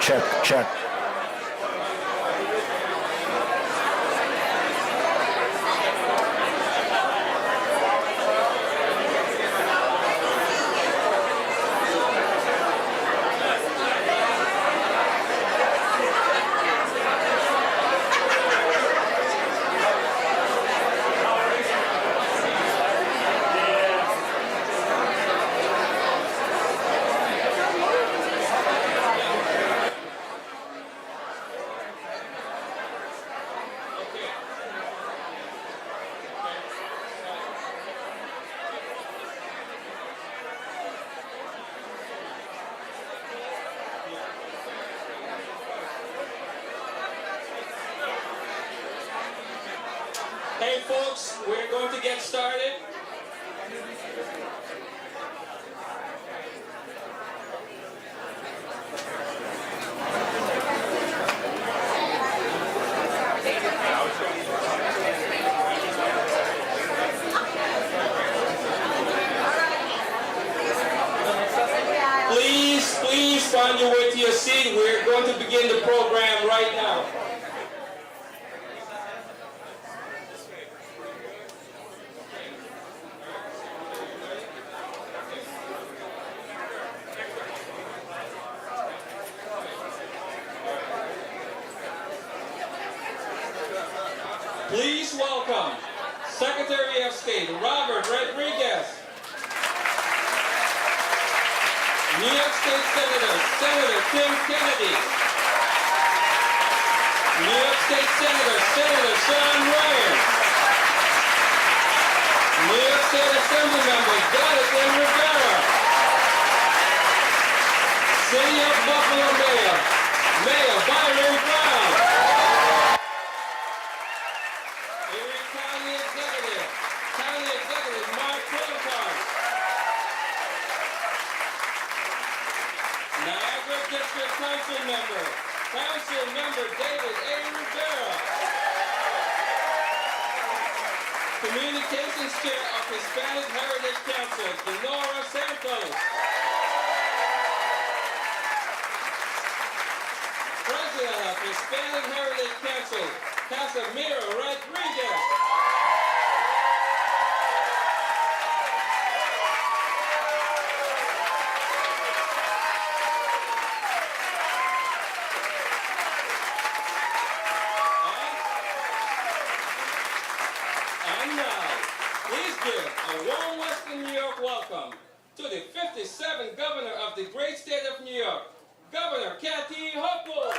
Check, check. Hey folks, we're going to get started. Please find your way to your seat. We're going to begin the program right now. Please welcome Secretary of State Robert Rodriguez, New York State Senator Tim Kennedy, New York State Senator Sean Ryan, New York State Assembly Member Jonathan Rivera, City of Buffalo Mayor Byron Brown, County Executive Mark Colcart, Niagara District Council Member David A. Rivera, Communications Chair of Hispanic Heritage Council, Denora Santos, President of Hispanic Heritage Council, Casimiro Rodriguez, and now, please give a warm Western New York welcome to the 57th Governor of the great state of New York, Governor Kathy Hochul.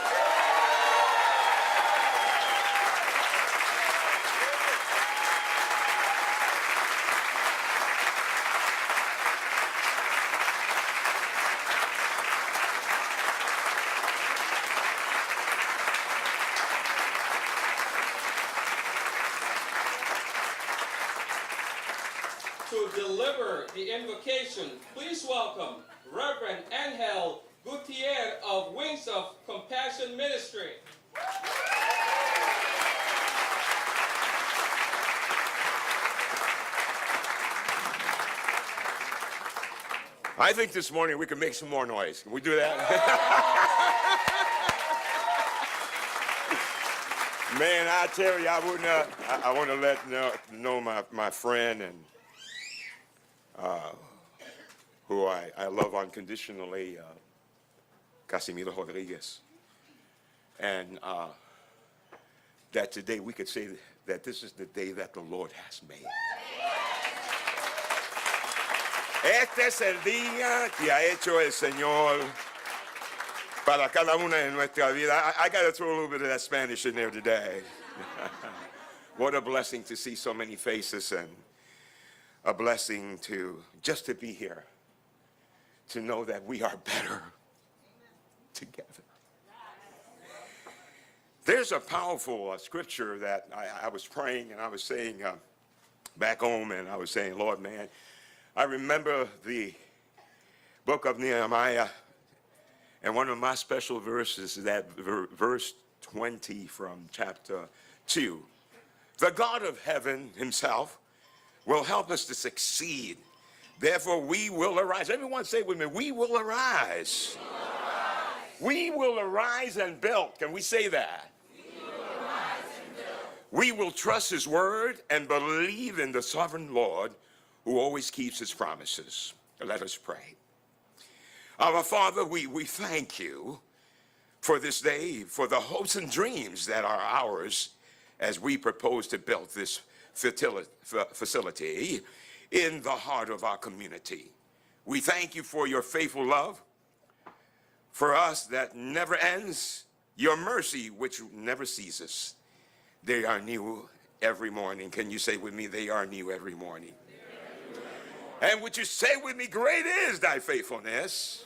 To deliver the invocation, please welcome Reverend Angel Gutierrez of Wings of Compassion Ministry. I think this morning we can make some more noise. Can we do that? Man, I tell you, I want to let know my friend and who I love unconditionally, Casimiro Rodriguez. And that today we could say that this is the day that the Lord has made. Este es el día que ha hecho el Señor para cada una de nuestra vida. I got to throw a little bit of that Spanish in there today. What a blessing to see so many faces, and a blessing just to be here, to know that we are better together. There's a powerful scripture that I was praying, and I was saying back home, and I was saying, Lord, man, I remember the book of Nehemiah, and one of my special verses is that verse 20 from chapter 2. The God of heaven himself will help us to succeed. Therefore, we will arise. Everyone say with me, we will arise. We will arise and build. Can we say that? We will arise and build. We will trust his word and believe in the sovereign Lord who always keeps his promises. Let us pray. Our Father, we thank you for this day, for the hopes and dreams that are ours as we propose to build this facility in the heart of our community. We thank you for your faithful love for us that never ends, your mercy which never ceases. They are new every morning. Can you say with me, they are new every morning? And would you say with me, great is thy faithfulness?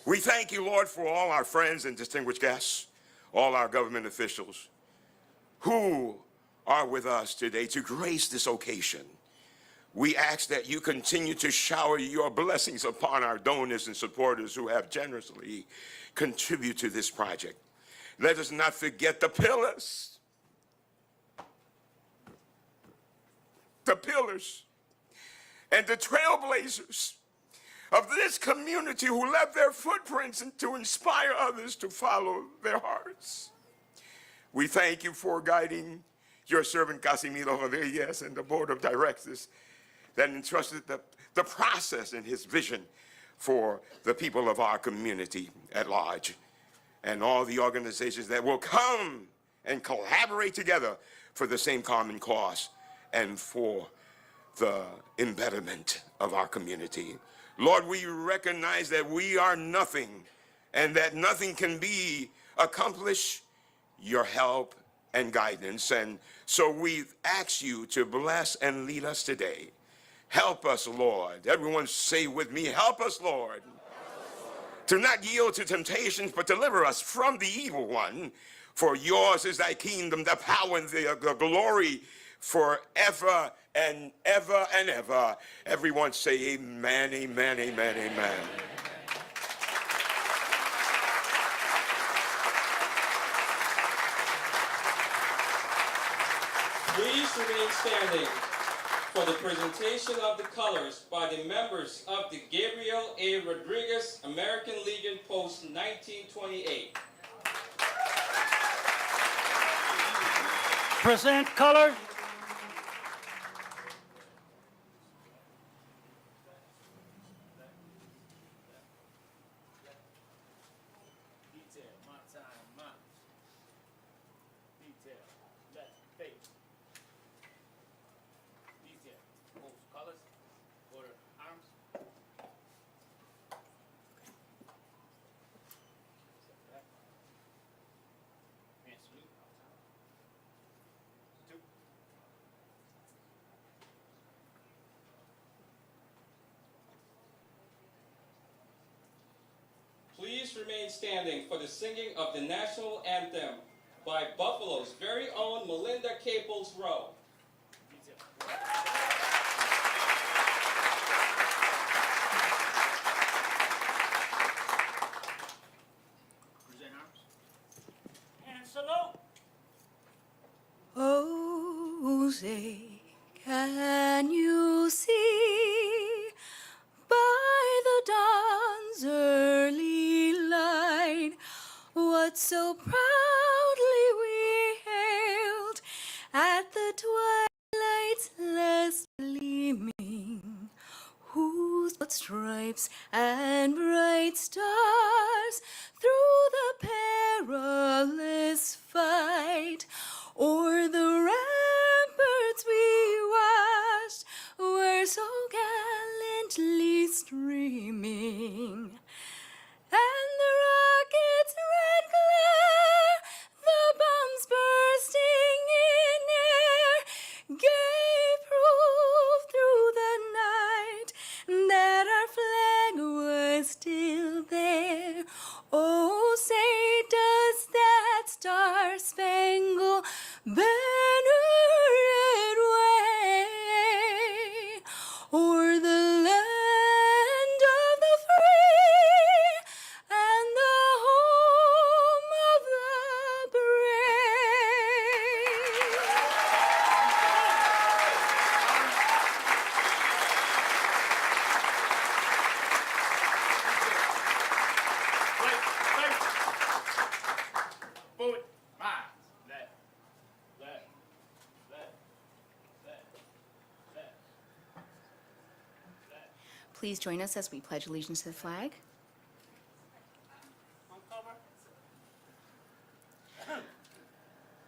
We thank you, Lord, for all our friends and distinguished guests, all our government officials who are with us today to grace this occasion. We ask that you continue to shower your blessings upon our donors and supporters who have generously contributed to this project. Let us not forget the pillars and the trailblazers of this community who left their footprints and to inspire others to follow their hearts. We thank you for guiding your servant Casimiro Rodriguez and the board of directors that entrusted the process and his vision for the people of our community at large, and all the organizations that will come and collaborate together for the same common cause and for the embetterment of our community. Lord, we recognize that we are nothing and that nothing can be accomplished your help and guidance. And so we ask you to bless and lead us today. Help us, Lord. Everyone say with me, help us, Lord. To not yield to temptations, but deliver us from the evil one. For yours is thy kingdom, the power and the glory forever and ever and ever. Everyone say amen, amen, amen, amen. Please remain standing for the presentation of the colors by the members of the Gabriel A. Rodriguez American Legion Post 1928. Present color. Please remain standing for the singing of the national anthem by Buffalo's very own Melinda Caples Rowe. Present arms. And salute. Oh, say, can you see by the dawn's early light what so proudly we hailed at the twilight's last gleaming, whose broad stripes and bright stars through the perilous fight o'er the ramparts we watched were so gallantly streaming. And the rocket's red glare, the bombs bursting in air, gave proof through the night that our flag was still there. Oh, say, does that star-spangled banner Please join us as we pledge allegiance to the flag.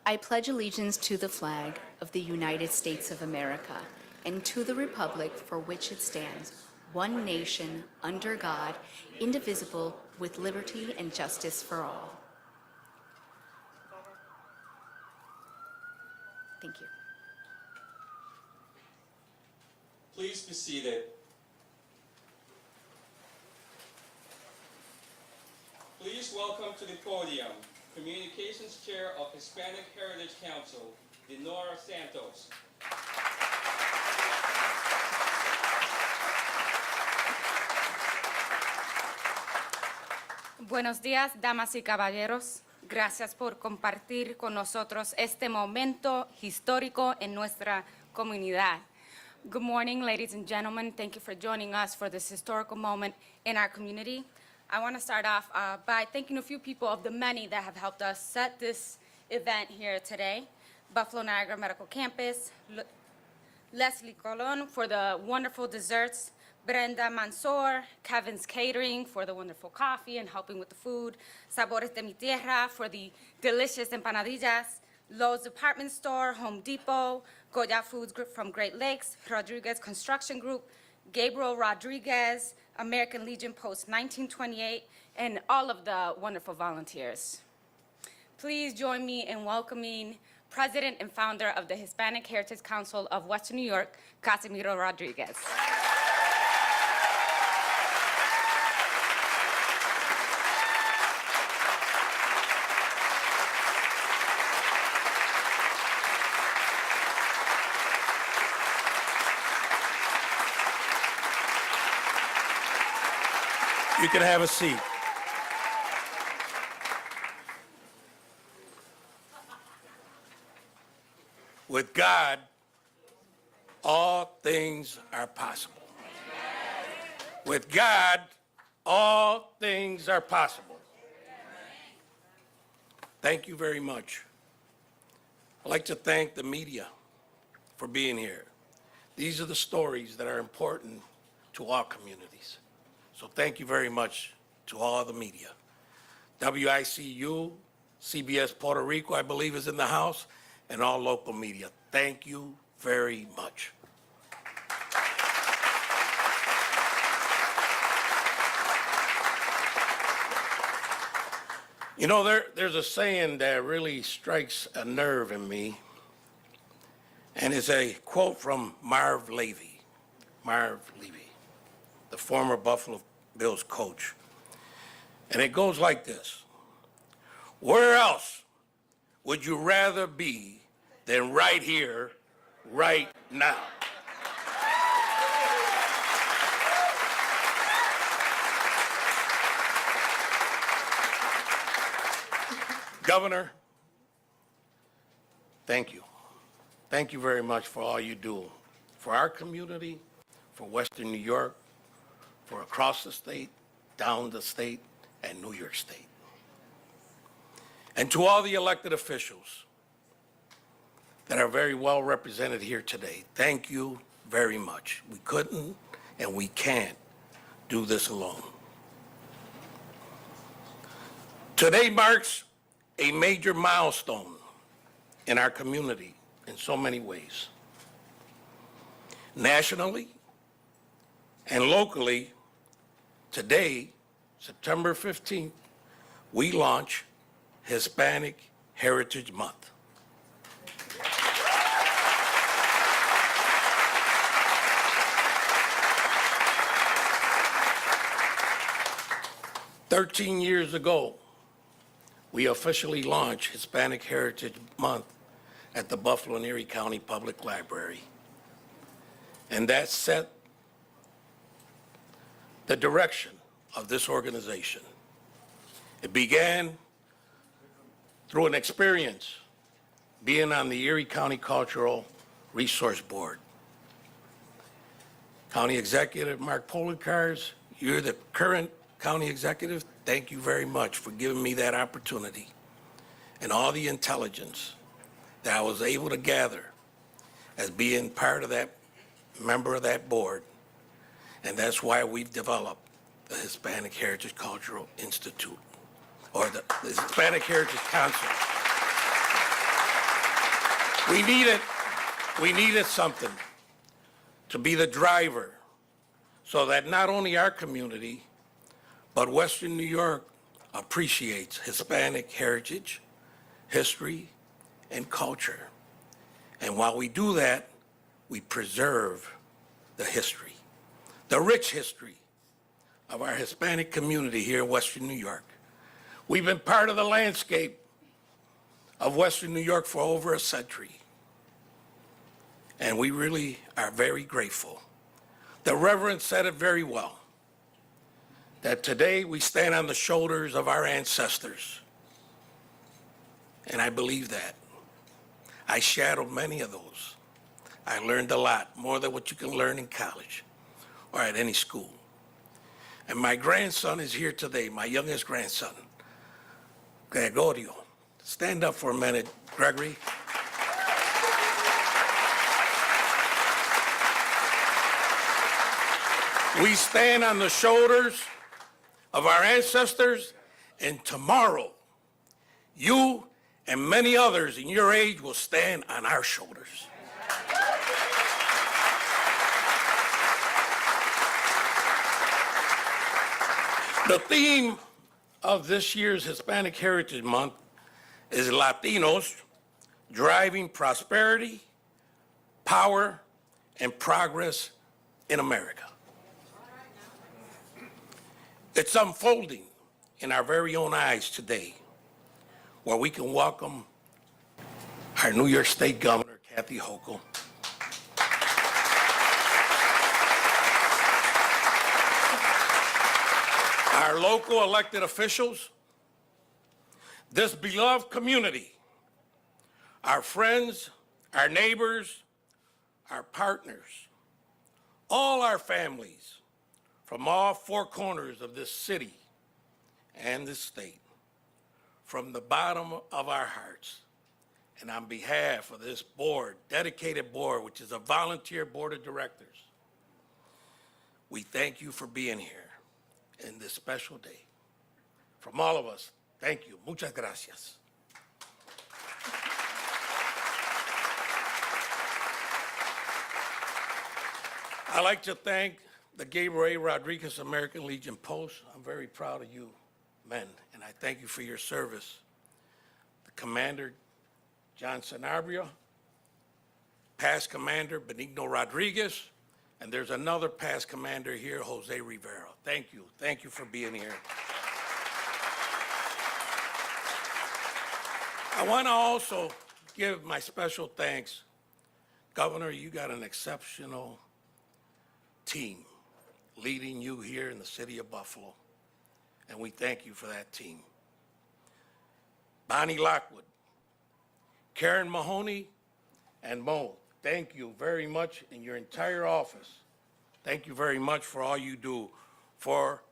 I pledge allegiance to the flag of the United States of America and to the republic for which it stands, one nation, under God, indivisible, with liberty and justice for all. Thank you. Please be seated. Please welcome to the podium Communications Chair of Hispanic Heritage Council, Dinora Santos. Buenos días, damas y caballeros. Gracias por compartir con nosotros este momento histórico en nuestra comunidad. Good morning, ladies and gentlemen. Thank you for joining us for this historical moment in our community. I want to start off by thanking a few people of the many that have helped us set this event here today. Buffalo Niagara Medical Campus, Leslie Colon for the wonderful desserts, Brenda Mansour, Kevin's Catering for the wonderful coffee and helping with the food, Sabores de mi Tierra for the delicious empanadillas, Lowe's Department Store, Home Depot, Goya Foods Group from Great Lakes, Rodriguez Construction Group, Gabriel Rodriguez, American Legion Post 1928, and all of the wonderful volunteers. Please join me in welcoming President and founder of the Hispanic Heritage Council of Western New York, Casimiro Rodriguez. You can have a seat. With God, all things are possible. With God, all things are possible. Thank you very much. I'd like to thank the media for being here. These are the stories that are important to all communities. So thank you very much to all the media. WICU, CBS Puerto Rico, I believe, is in the house, and all local media. Thank you very much. You know, there's a saying that really strikes a nerve in me, and it's a quote from Marv Levy, the former Buffalo Bills coach. And it goes like this: where else would you rather be than right here, right now? Governor, thank you. Thank you very much for all you do for our community, for Western New York, for across the state, down the state, and New York State. And to all the elected officials that are very well represented here today, thank you very much. We couldn't and we can't do this alone. Today marks a major milestone in our community in so many ways. Nationally and locally, today, September 15th, we launch Hispanic Heritage Month. "13 years ago, we officially launched Hispanic Heritage Month at the Buffalo and Erie County Public Library. And that set the direction of this organization. It began through an experience being on the Erie County Cultural Resource Board. County Executive Mark Polinkars, you're the current county executive. Thank you very much for giving me that opportunity and all the intelligence that I was able to gather as being part of that, member of that board, And that's why we've developed the Hispanic Heritage Cultural Institute, or the Hispanic Heritage Council. We needed something to be the driver so that not only our community, but Western New York appreciates Hispanic heritage, history, and culture. And while we do that, we preserve the history, the rich history of our Hispanic community here in Western New York. We've been part of the landscape of Western New York for over a century. And we really are very grateful. The Reverend said it very well, that today we stand on the shoulders of our ancestors. And I believe that. I shadowed many of those. I learned a lot, more than what you can learn in college or at any school. And my grandson is here today, my youngest grandson, Gregorio. Stand up for a minute, Gregory. We stand on the shoulders of our ancestors, and tomorrow, you and many others in your age will stand on our shoulders. The theme of this year's Hispanic Heritage Month is Latinos driving prosperity, power, and progress in America. It's unfolding in our very own eyes today, where we can welcome our New York State Governor, Kathy Hochul, our local elected officials, this beloved community, our friends, our neighbors, our partners, all our families from all four corners of this city and this state, from the bottom of our hearts, and on behalf of this board, dedicated board, which is a volunteer board of directors, we thank you for being here in this special day. From all of us, thank you. Muchas gracias. I'd like to thank the Gabriel A. Rodriguez American Legion Post. I'm very proud of you, men, and I thank you for your service. The Commander, John Sanabria, past Commander Benigno Rodriguez, and there's another past commander here, Jose Rivera. Thank you. Thank you for being here. I want to also give my special thanks. Governor, you got an exceptional team leading you here in the city of Buffalo, and we thank you for that team. Bonnie Lockwood, Karen Mahoney, and Mo, thank you very much, in your entire office. Thank you very much for all you do for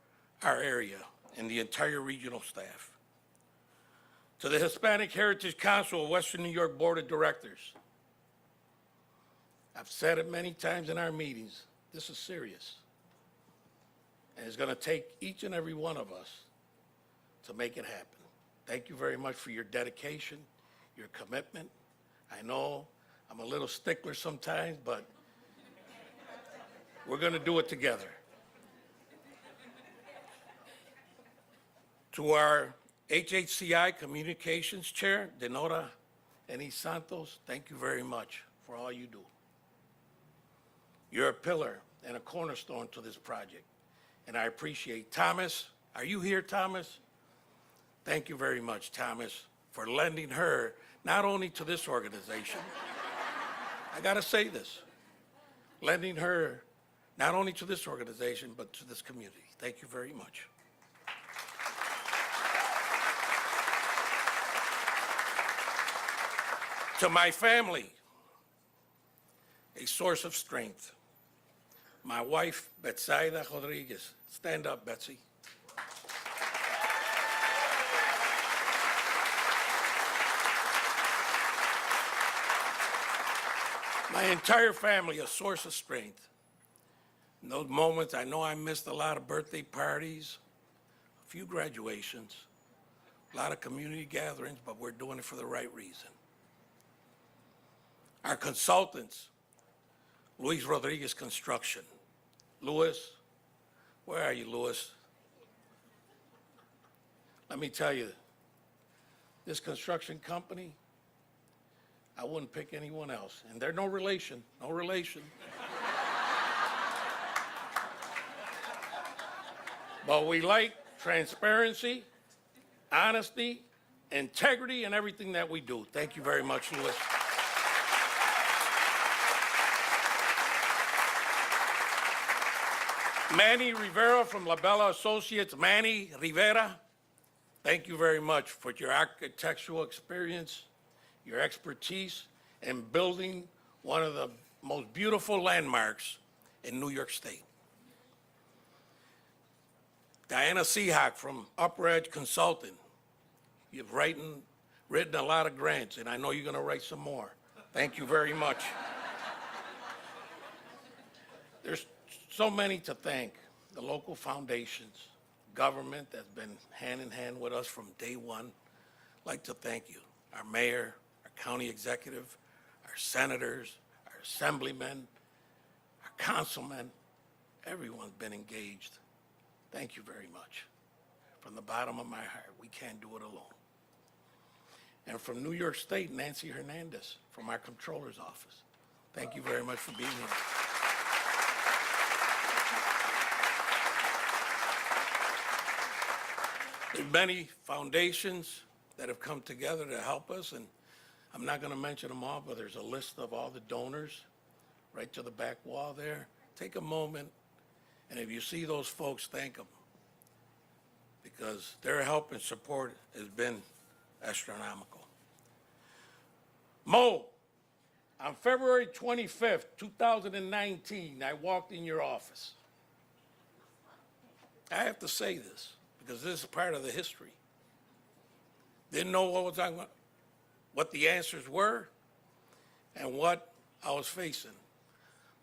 our area and the entire regional staff. To the Hispanic Heritage Council of Western New York Board of Directors, I've said it many times in our meetings, this is serious. And it's going to take each and every one of us to make it happen. Thank you very much for your dedication, your commitment. I know I'm a little stickler sometimes, but we're going to do it together. To our HHCI Communications Chair, Denora Enis Santos, thank you very much for all you do. You're a pillar and a cornerstone to this project, and I appreciate Thomas. Are you here, Thomas? Thank you very much, Thomas, for lending her not only to this organization, I gotta say this, lending her not only to this organization, but to this community. Thank you very much. To my family, a source of strength. My wife, Betsaida Rodriguez. Stand up, Betsy. My entire family, a source of strength. In those moments, I know I missed a lot of birthday parties, a few graduations, a lot of community gatherings, but we're doing it for the right reason. Our consultants, Luis Rodriguez Construction. Luis, where are you, Luis? Let me tell you, this construction company, I wouldn't pick anyone else. And they're no relation, no relation. But we like transparency, honesty, integrity in everything that we do. Thank you very much, Luis. Manny Rivera from La Bella Associates. Manny Rivera, thank you very much for your architectural experience, your expertise in building one of the most beautiful landmarks in New York State. Diana Seahawk from Upper Edge Consulting. You've written a lot of grants, and I know you're going to write some more. Thank you very much. There's so many to thank. The local foundations, government that's been hand in hand with us from day one. I'd like to thank you. Our mayor, our county executive, our senators, our assemblymen, our councilmen, everyone's been engaged. Thank you very much. From the bottom of my heart, we can't do it alone. And from New York State, Nancy Hernandez from our controller's office. Thank you very much for being here. There's many foundations that have come together to help us, and I'm not going to mention them all, but there's a list of all the donors right to the back wall there. Take a moment, and if you see those folks, thank them, because their help and support has been astronomical. Mo, on February 25th, 2019, I walked in your office. I have to say this, because this is part of the history. Didn't know what the answers were and what I was facing.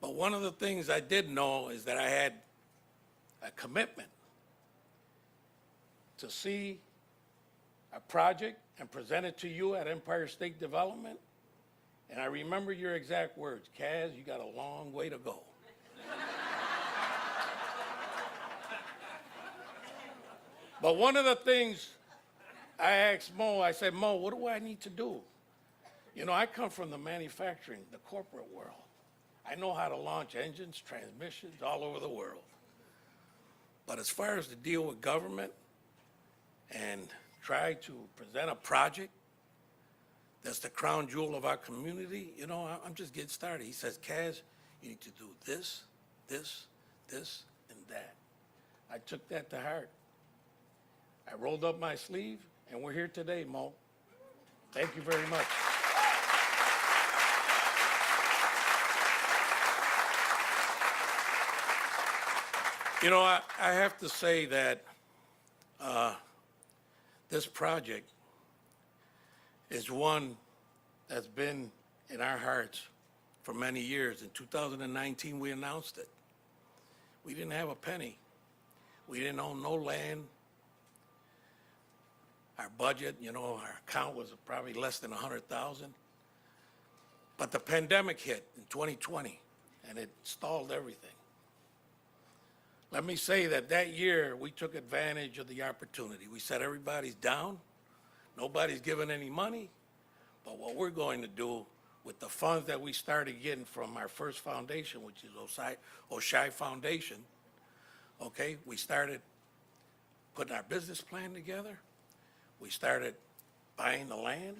But one of the things I did know is that I had a commitment to see a project and present it to you at Empire State Development. And I remember your exact words, Kaz, you got a long way to go. But one of the things I asked Mo, I said, Mo, what do I need to do? You know, I come from the manufacturing, the corporate world. I know how to launch engines, transmissions all over the world. But as far as to deal with government and try to present a project that's the crown jewel of our community, you know, I'm just getting started. He says, Kaz, you need to do this, this, this, and that. I took that to heart. I rolled up my sleeve, and we're here today, Mo. Thank you very much. You know, I have to say that this project is one that's been in our hearts for many years. In 2019, we announced it. We didn't have a penny. We didn't own no land. Our budget, you know, our account was probably less than 100,000. But the pandemic hit in 2020, and it stalled everything. Let me say that that year, we took advantage of the opportunity. We said, everybody's down, nobody's giving any money, but what we're going to do with the funds that we started getting from our first foundation, which is Oshai Foundation, okay, we started putting our business plan together. We started buying the land.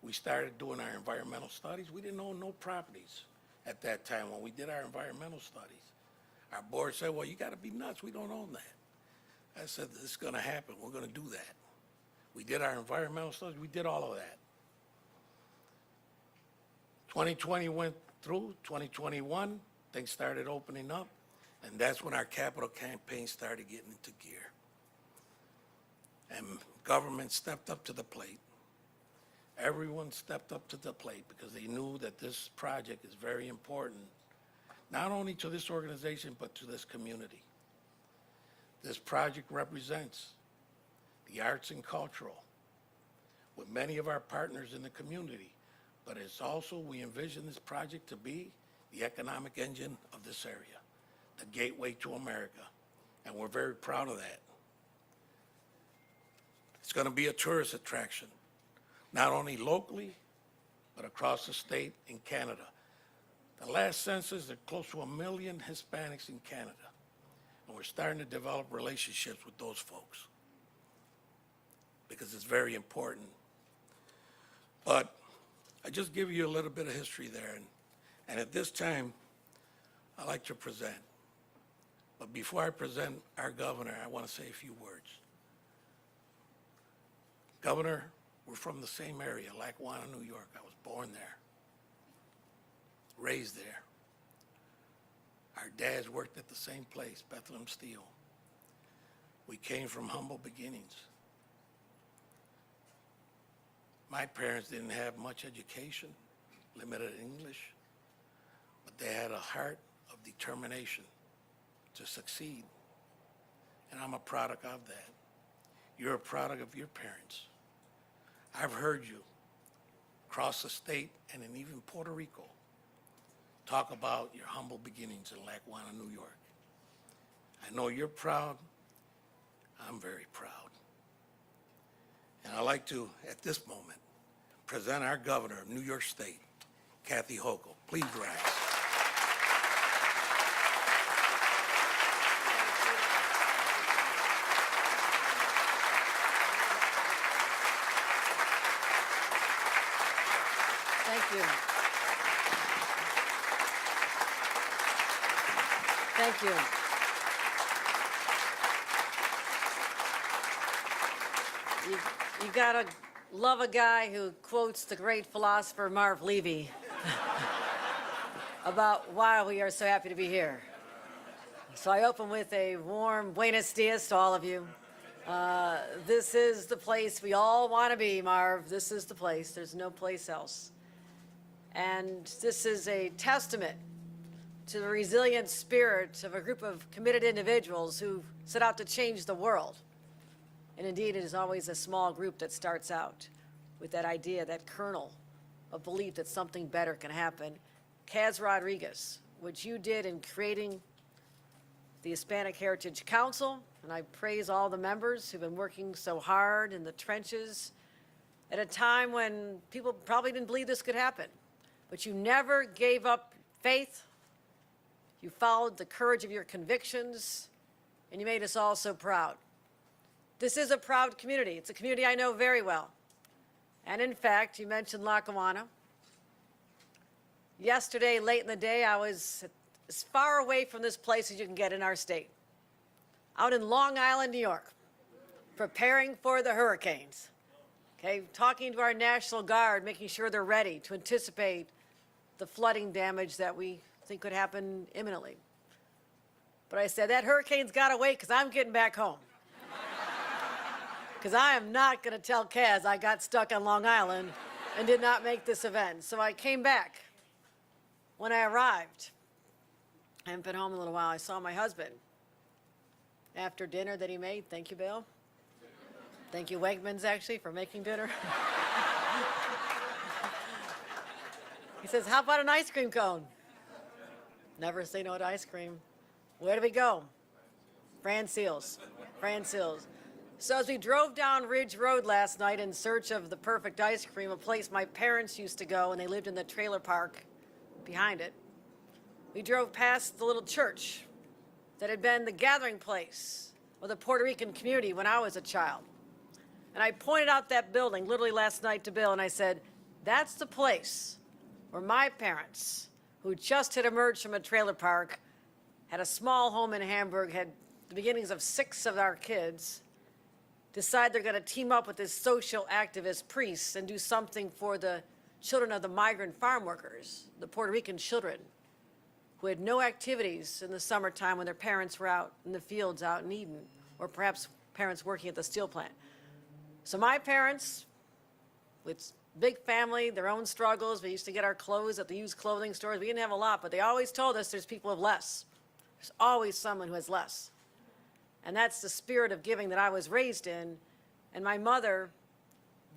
We started doing our environmental studies. We didn't own no properties at that time when we did our environmental studies. Our board said, well, you got to be nuts. We don't own that. I said, this is going to happen. We're going to do that. We did our environmental studies. We did all of that. 2020 went through. 2021, things started opening up. And that's when our capital campaign started getting into gear. And government stepped up to the plate. Everyone stepped up to the plate because they knew that this project is very important, not only to this organization, but to this community. This project represents the arts and cultural with many of our partners in the community, but it's also, we envision this project to be the economic engine of this area, the gateway to America, and we're very proud of that. It's going to be a tourist attraction, not only locally, but across the state in Canada. The last census, there are close to 1 million Hispanics in Canada, and we're starting to develop relationships with those folks because it's very important. But I just give you a little bit of history there, and at this time, I'd like to present. But before I present our governor, I want to say a few words. Governor, we're from the same area, Lackawanna, New York. I was born there, raised there. Our dads worked at the same place, Bethlehem Steel. We came from humble beginnings. My parents didn't have much education, limited English, but they had a heart of determination to succeed. And I'm a product of that. You're a product of your parents. I've heard you across the state and in even Puerto Rico talk about your humble beginnings in Lackawanna, New York. I know you're proud. I'm very proud. And I'd like to, at this moment, present our governor of New York State, Kathy Hochul. Please rise. Thank you. Thank you. You gotta love a guy who quotes the great philosopher Marv Levy about why we are so happy to be here. So I open with a warm buenos dias to all of you. This is the place we all want to be, Marv. This is the place. There's no place else. And this is a testament to the resilient spirit of a group of committed individuals who set out to change the world. And indeed, it is always a small group that starts out with that idea, that kernel of belief that something better can happen. Kaz Rodriguez, what you did in creating the Hispanic Heritage Council, and I praise all the members who've been working so hard in the trenches at a time when people probably didn't believe this could happen. But you never gave up faith. You followed the courage of your convictions, and you made us all so proud. This is a proud community. It's a community I know very well. And in fact, you mentioned Lackawanna. Yesterday, late in the day, I was as far away from this place as you can get in our state, out in Long Island, New York, preparing for the hurricanes. Okay, talking to our National Guard, making sure they're ready to anticipate the flooding damage that we think could happen imminently. But I said, that hurricane's got to wait because I'm getting back home. Because I am not going to tell Kaz I got stuck on Long Island and did not make this event. So I came back. When I arrived, I haven't been home in a little while, I saw my husband. After dinner that he made, thank you, Bill. Thank you, Wegmans, actually, for making dinner. He says, how about an ice cream cone? Never say no to ice cream. Where do we go? Francille's. Francille's. So as we drove down Ridge Road last night in search of the perfect ice cream, a place my parents used to go, and they lived in the trailer park behind it, we drove past the little church that had been the gathering place of the Puerto Rican community when I was a child. And I pointed out that building literally last night to Bill, and I said, that's the place where my parents, who just had emerged from a trailer park, had a small home in Hamburg, had the beginnings of 6 of our kids, decide they're going to team up with this social activist priests and do something for the children of the migrant farm workers, the Puerto Rican children, who had no activities in the summertime when their parents were out in the fields out in Eden, or perhaps parents working at the steel plant. So my parents, with big family, their own struggles. We used to get our clothes at the used clothing stores. We didn't have a lot, but they always told us there's people with less. There's always someone who has less. And that's the spirit of giving that I was raised in. And my mother,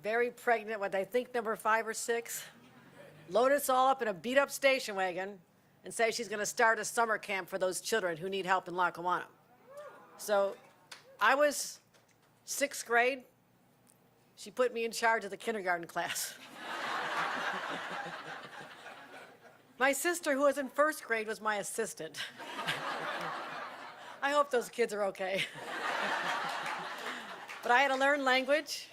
very pregnant with, I think, number 5 or 6, loaded us all up in a beat-up station wagon and say she's going to start a summer camp for those children who need help in Lackawanna. So I was 6th grade. She put me in charge of the kindergarten class. My sister, who was in 1st grade, was my assistant. I hope those kids are okay. But I had to learn language.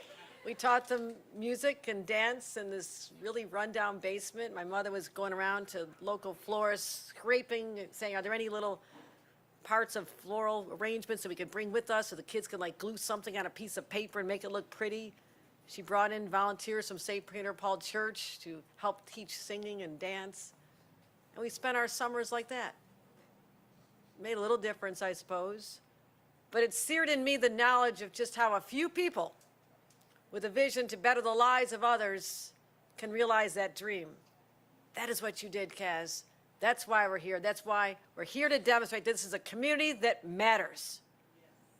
We taught them music and dance in this really rundown basement. My mother was going around to local florists, scraping, saying, are there any little parts of floral arrangements that we could bring with us so the kids could like glue something on a piece of paper and make it look pretty? She brought in volunteers from St. Peter Paul Church to help teach singing and dance. And we spent our summers like that. Made a little difference, I suppose. But it seared in me the knowledge of just how a few people with a vision to better the lives of others can realize that dream. That is what you did, Kaz. That's why we're here. That's why we're here to demonstrate this is a community that matters.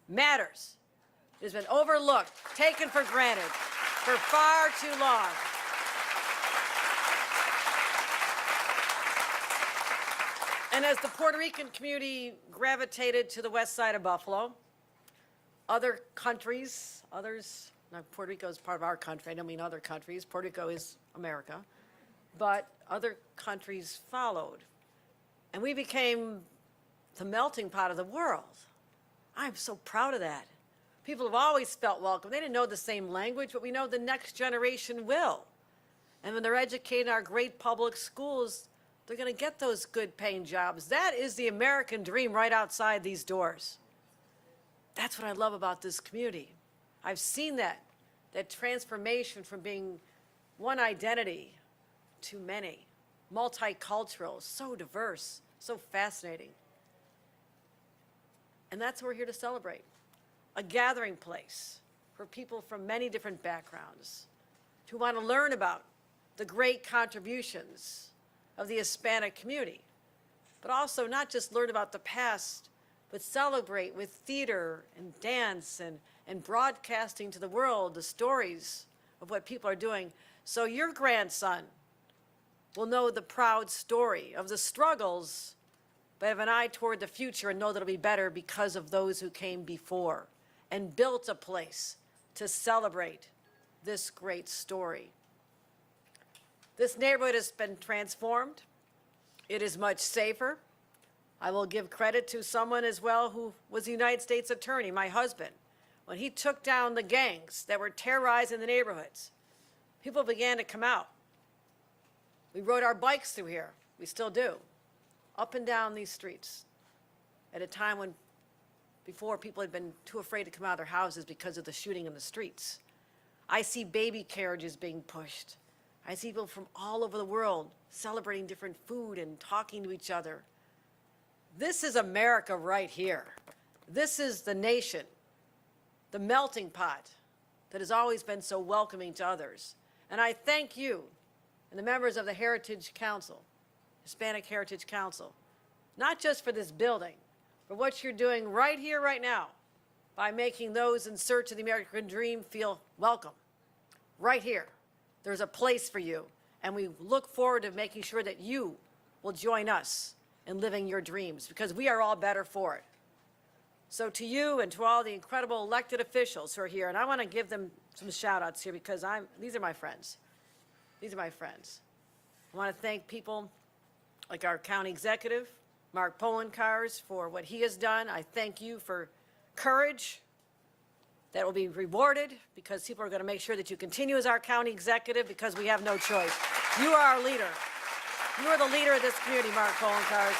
Matters. It has been overlooked, taken for granted for far too long. And as the Puerto Rican community gravitated to the west side of Buffalo, other countries, others, now Puerto Rico is part of our country, I don't mean other countries, Puerto Rico is America, but other countries followed. And we became the melting pot of the world. I'm so proud of that. People have always felt welcome. They didn't know the same language, but we know the next generation will. And when they're educated in our great public schools, they're going to get those good paying jobs. That is the American dream right outside these doors. That's what I love about this community. I've seen that transformation from being one identity to many, multicultural, so diverse, so fascinating. And that's what we're here to celebrate. A gathering place for people from many different backgrounds who want to learn about the great contributions of the Hispanic community, but also not just learn about the past, but celebrate with theater and dance and broadcasting to the world the stories of what people are doing. So your grandson will know the proud story of the struggles, but have an eye toward the future and know that it'll be better because of those who came before and built a place to celebrate this great story. This neighborhood has been transformed. It is much safer. I will give credit to someone as well who was a United States attorney, my husband. When he took down the gangs that were terrorizing the neighborhoods, people began to come out. We rode our bikes through here. We still do. Up and down these streets at a time when before people had been too afraid to come out of their houses because of the shooting in the streets. I see baby carriages being pushed. I see people from all over the world celebrating different food and talking to each other. This is America right here. This is the nation, the melting pot that has always been so welcoming to others. And I thank you and the members of the Heritage Council, Hispanic Heritage Council, not just for this building, but what you're doing right here, right now, by making those in search of the American dream feel welcome. Right here. There's a place for you, and we look forward to making sure that you will join us in living your dreams, because we are all better for it. So to you and to all the incredible elected officials who are here, and I want to give them some shout-outs here because these are my friends. These are my friends. I want to thank people like our county executive, Mark Polenkars, for what he has done. I thank you for courage that will be rewarded, because people are going to make sure that you continue as our county executive, because we have no choice. You are our leader. You are the leader of this community, Mark Polenkars.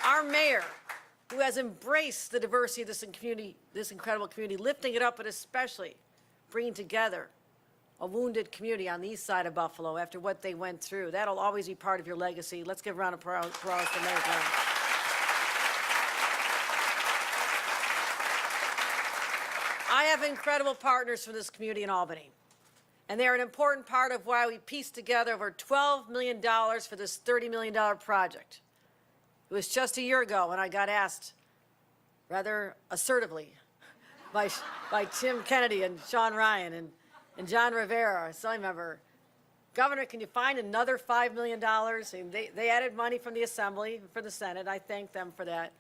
Our mayor, who has embraced the diversity of this community, this incredible community, lifting it up, but especially bringing together a wounded community on the east side of Buffalo after what they went through. That'll always be part of your legacy. Let's give a round of applause to Mayor Brown. I have incredible partners from this community in Albany, and they are an important part of why we pieced together over $12 million for this $30 million project. It was just a year ago when I got asked, rather assertively, by Tim Kennedy and Sean Ryan and John Rivera, our Assembly member, Governor, can you find another $5 million? And they added money from the Assembly, for the Senate. I thank them for that.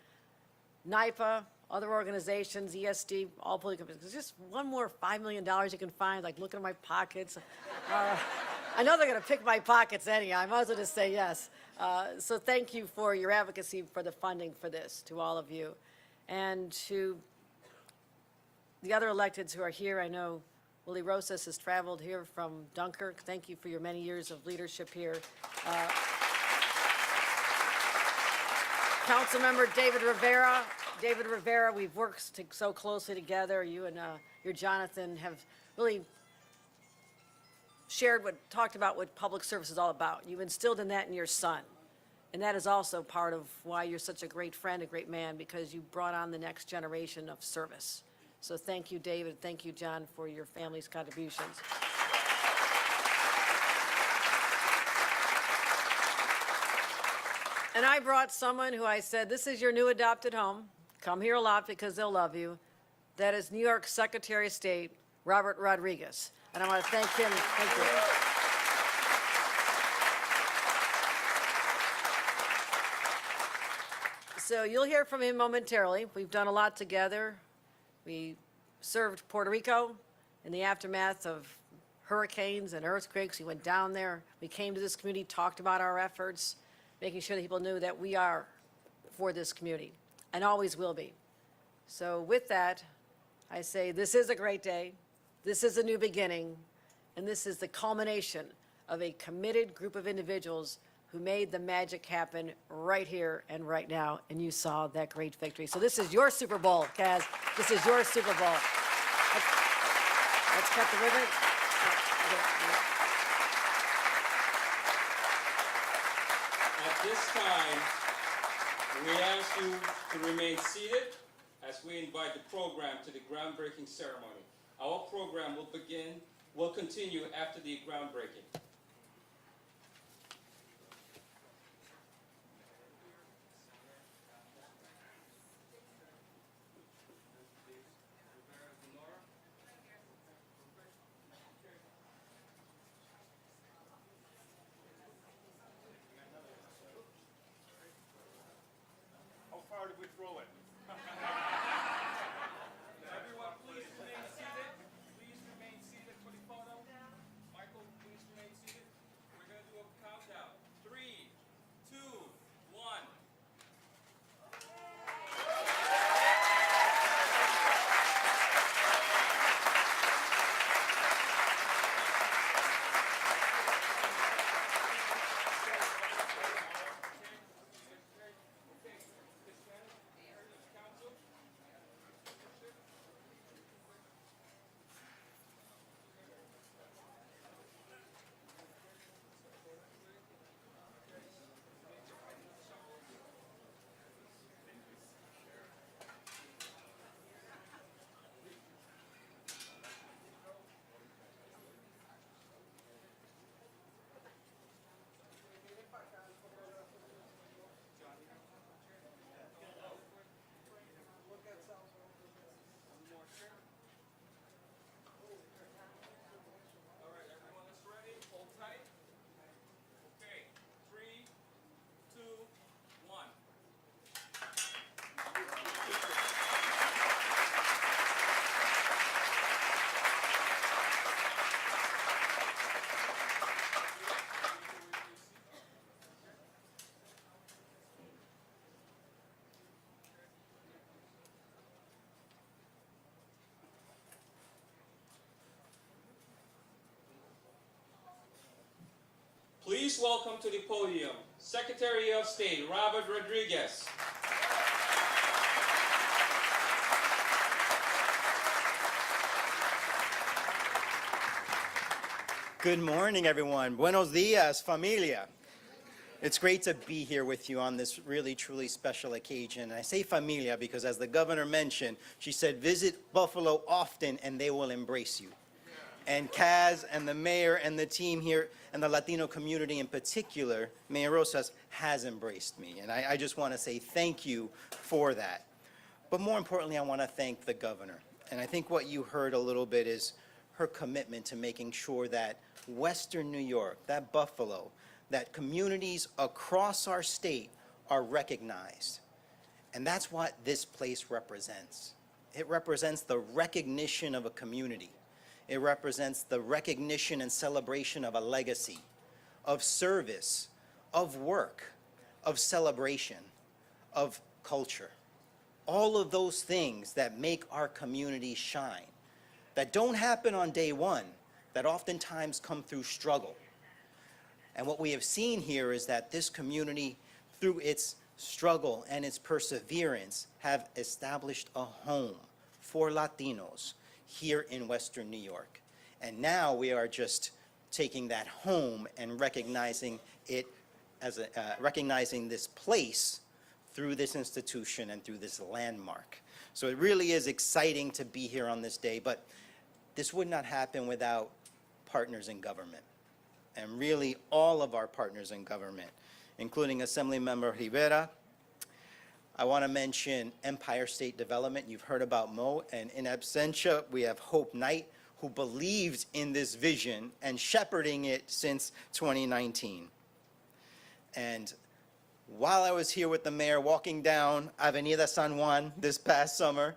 NYPA, other organizations, ESD, all political, there's just one more $5 million you can find, like looking at my pockets. I know they're going to pick my pockets anyhow. I might as well just say yes. So thank you for your advocacy for the funding for this, to all of you. And to the other electeds who are here, I know Willie Rosas has traveled here from Dunkirk. Thank you for your many years of leadership here. Councilmember David Rivera, we've worked so closely together. You and your Jonathan have really talked about what public service is all about. You instilled in that in your son. And that is also part of why you're such a great friend, a great man, because you brought on the next generation of service. So thank you, David. Thank you, John, for your family's contributions. And I brought someone who I said, this is your new adopted home. Come here a lot because they'll love you. That is New York Secretary of State, Robert Rodriguez. And I want to thank him. Thank you. So you'll hear from him momentarily. We've done a lot together. We served Puerto Rico in the aftermath of hurricanes and earthquakes. We went down there. We came to this community, talked about our efforts, making sure that people knew that we are for this community and always will be. So with that, I say this is a great day. This is a new beginning. And this is the culmination of a committed group of individuals who made the magic happen right here and right now, and you saw that great victory. So this is your Super Bowl, Kaz. This is your Super Bowl. Let's cut the ribbon. At this time, we ask you to remain seated as we invite the program to the groundbreaking ceremony. Our program will continue after the groundbreaking. How far did we throw it? Everyone, please remain seated. Please remain seated for the photo. Michael, please remain seated. We're going to do a countdown. 3, 2, 1. Please welcome to the podium Secretary of State Robert Rodriguez. Good morning, everyone. Buenos dias, familia. It's great to be here with you on this really, truly special occasion. And I say familia because, as the governor mentioned, she said, visit Buffalo often and they will embrace you. And Kaz and the mayor and the team here and the Latino community in particular, Mayor Rosas, has embraced me. And I just want to say thank you for that. But more importantly, I want to thank the governor. And I think what you heard a little bit is her commitment to making sure that Western New York, that Buffalo, that communities across our state are recognized. And that's what this place represents. It represents the recognition of a community. It represents the recognition and celebration of a legacy, of service, of work, of celebration, of culture. All of those things that make our community shine, that don't happen on day one, that oftentimes come through struggle. And what we have seen here is that this community, through its struggle and its perseverance, have established a home for Latinos here in Western New York. And now we are just taking that home and recognizing it as recognizing this place through this institution and through this landmark. So it really is exciting to be here on this day, but this would not happen without partners in government. And really all of our partners in government, including Assemblymember Rivera. I want to mention Empire State Development. You've heard about Mo, and in absentia, we have Hope Knight, who believes in this vision and shepherding it since 2019. And while I was here with the mayor walking down Avenida San Juan this past summer,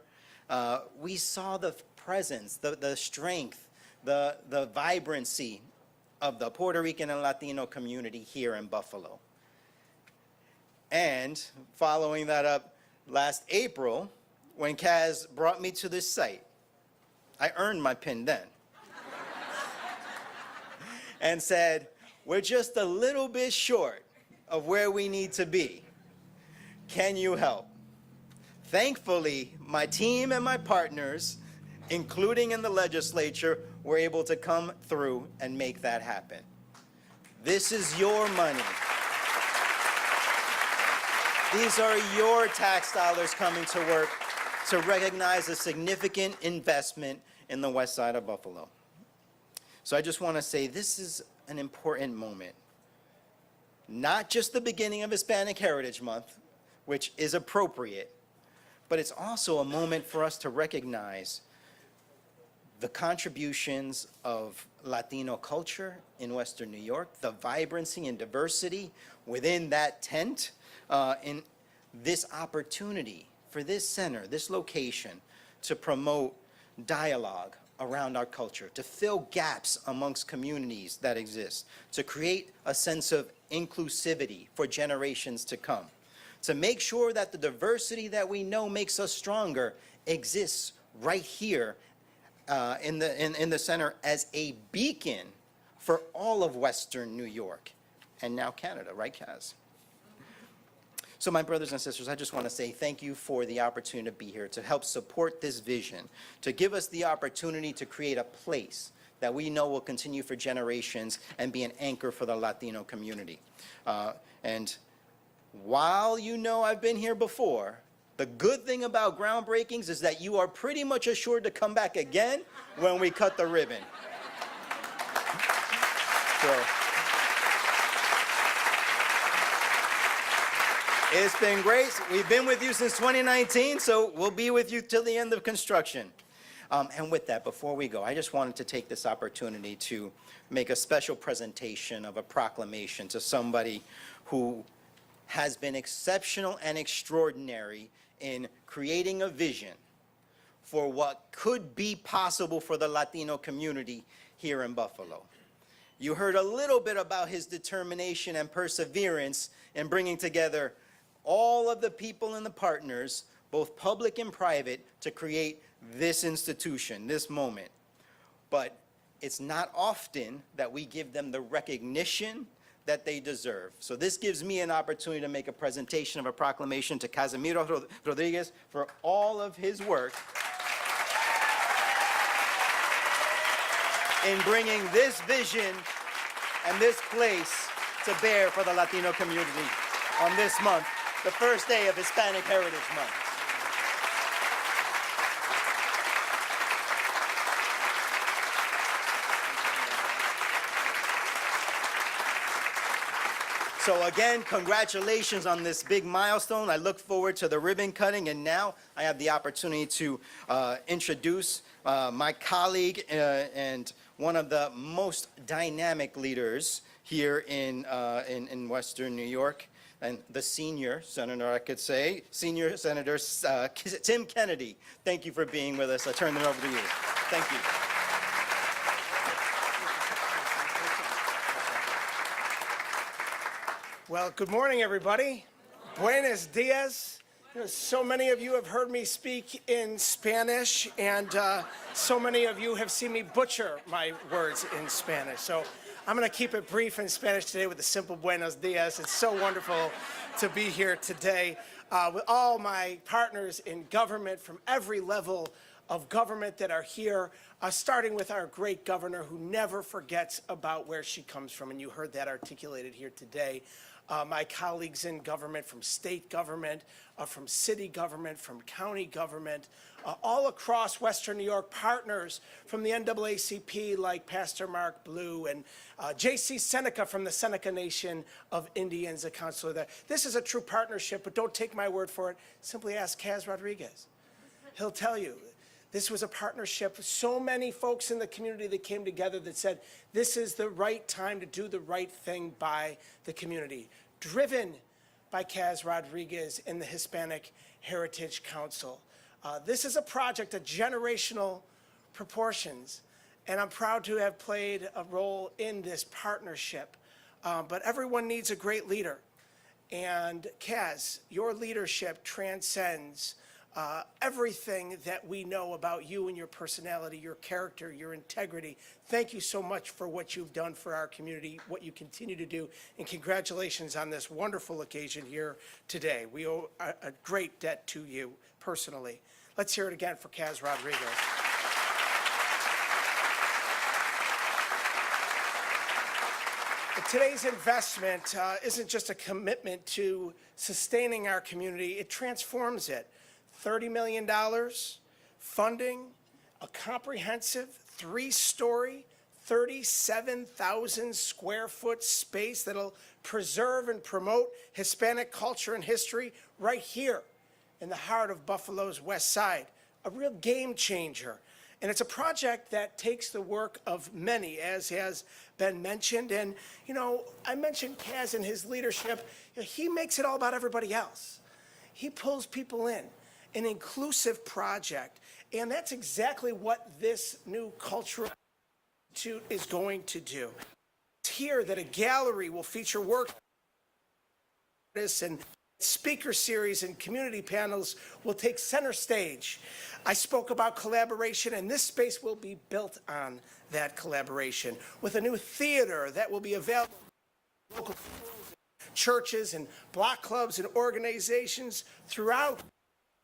we saw the presence, the strength, the vibrancy of the Puerto Rican and Latino community here in Buffalo. And following that up last April, when Kaz brought me to this site, I earned my pin then, and said, we're just a little bit short of where we need to be. Can you help? Thankfully, my team and my partners, including in the legislature, were able to come through and make that happen. This is your money. These are your tax dollars coming to work to recognize a significant investment in the west side of Buffalo. So I just want to say this is an important moment. Not just the beginning of Hispanic Heritage Month, which is appropriate, but it's also a moment for us to recognize the contributions of Latino culture in Western New York, the vibrancy and diversity within that tent, in this opportunity for this center, this location, to promote dialogue around our culture, to fill gaps amongst communities that exist, to create a sense of inclusivity for generations to come, to make sure that the diversity that we know makes us stronger exists right here in the center as a beacon for all of Western New York and now Canada, right, Kaz? So my brothers and sisters, I just want to say thank you for the opportunity to be here, to help support this vision, to give us the opportunity to create a place that we know will continue for generations and be an anchor for the Latino community. And while you know I've been here before, the good thing about groundbreakings is that you are pretty much assured to come back again when we cut the ribbon. So, it's been great. We've been with you since 2019, so we'll be with you till the end of construction. And with that, before we go, I just wanted to take this opportunity to make a special presentation of a proclamation to somebody who has been exceptional and extraordinary in creating a vision for what could be possible for the Latino community here in Buffalo. You heard a little bit about his determination and perseverance in bringing together all of the people and the partners, both public and private, to create this institution, this moment. But it's not often that we give them the recognition that they deserve. So this gives me an opportunity to make a presentation of a proclamation to Casimiro Rodriguez for all of his work in bringing this vision and this place to bear for the Latino community on this month, the first day of Hispanic Heritage Month. So again, congratulations on this big milestone. I look forward to the ribbon cutting, and now I have the opportunity to introduce my colleague and one of the most dynamic leaders here in Western New York, and the senior senator, I could say, Senior Senator Tim Kennedy. Thank you for being with us. I turn it over to you. Thank you. Well, good morning, everybody. Buenos dias. You know, so many of you have heard me speak in Spanish, and so many of you have seen me butcher my words in Spanish. So I'm going to keep it brief in Spanish today with a simple buenos dias. It's so wonderful to be here today with all my partners in government from every level of government that are here, starting with our great governor who never forgets about where she comes from, and you heard that articulated here today. My colleagues in government, from state government, from city government, from county government, all across Western New York, partners from the NAACP like Pastor Mark Blue and J.C. Seneca from the Seneca Nation of Indians, a counselor there. This is a true partnership, but don't take my word for it. Simply ask Kaz Rodriguez. He'll tell you. This was a partnership. So many folks in the community that came together that said, this is the right time to do the right thing by the community. Driven by Kaz Rodriguez and the Hispanic Heritage Council. This is a project of generational proportions, and I'm proud to have played a role in this partnership. But everyone needs a great leader. And Kaz, your leadership transcends everything that we know about you and your personality, your character, your integrity. Thank you so much for what you've done for our community, what you continue to do, and congratulations on this wonderful occasion here today. We owe a great debt to you personally. Let's hear it again for Kaz Rodriguez. But today's investment isn't just a commitment to sustaining our community, it transforms it. $30 million, funding, a comprehensive 3-story, 37,000 square foot space that'll preserve and promote Hispanic culture and history right here in the heart of Buffalo's West Side. A real game changer. And it's a project that takes the work of many, as has been mentioned. And, you know, I mentioned Kaz and his leadership. You know, he makes it all about everybody else. He pulls people in. An inclusive project, and that's exactly what this new cultural institute is going to do. It's here that a gallery will feature work and speaker series and community panels will take center stage. I spoke about collaboration, and this space will be built on that collaboration with a new theater that will be available to local churches and block clubs and organizations throughout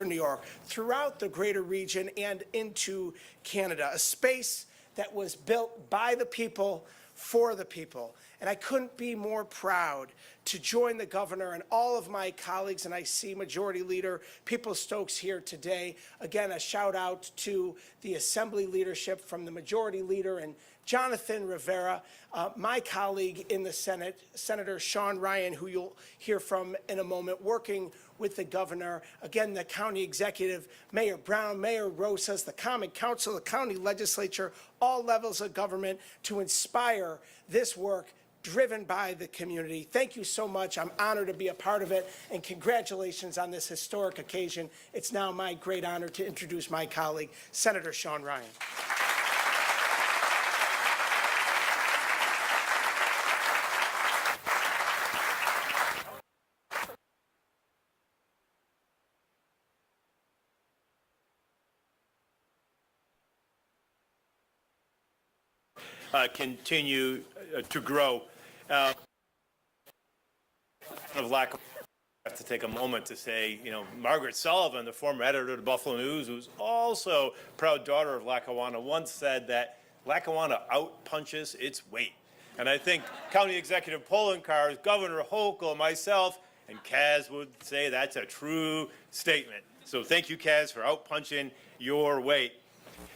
New York, throughout the greater region and into Canada, a space that was built by the people for the people. And I couldn't be more proud to join the governor and all of my colleagues, and I see Majority Leader Peoples-Stokes here today. Again, a shout out to the Assembly leadership from the Majority Leader and Jonathan Rivera, my colleague in the Senate, Senator Sean Ryan, who you'll hear from in a moment, working with the governor, again, the county executive, Mayor Brown, Mayor Rosas, the Common Council, the county legislature, all levels of government to inspire this work driven by the community. Thank you so much. I'm honored to be a part of it, and congratulations on this historic occasion. It's now my great honor to introduce my colleague, Senator Sean Ryan. Continue to grow. Of lack of, I have to take a moment to say, you know, Margaret Sullivan, the former editor of the Buffalo News, who's also proud daughter of Lackawanna, once said that Lackawanna outpunches its weight. And I think County Executive Poloncarz, Governor Hochul, myself, and Kaz would say that's a true statement. So thank you, Kaz, for outpunching your weight.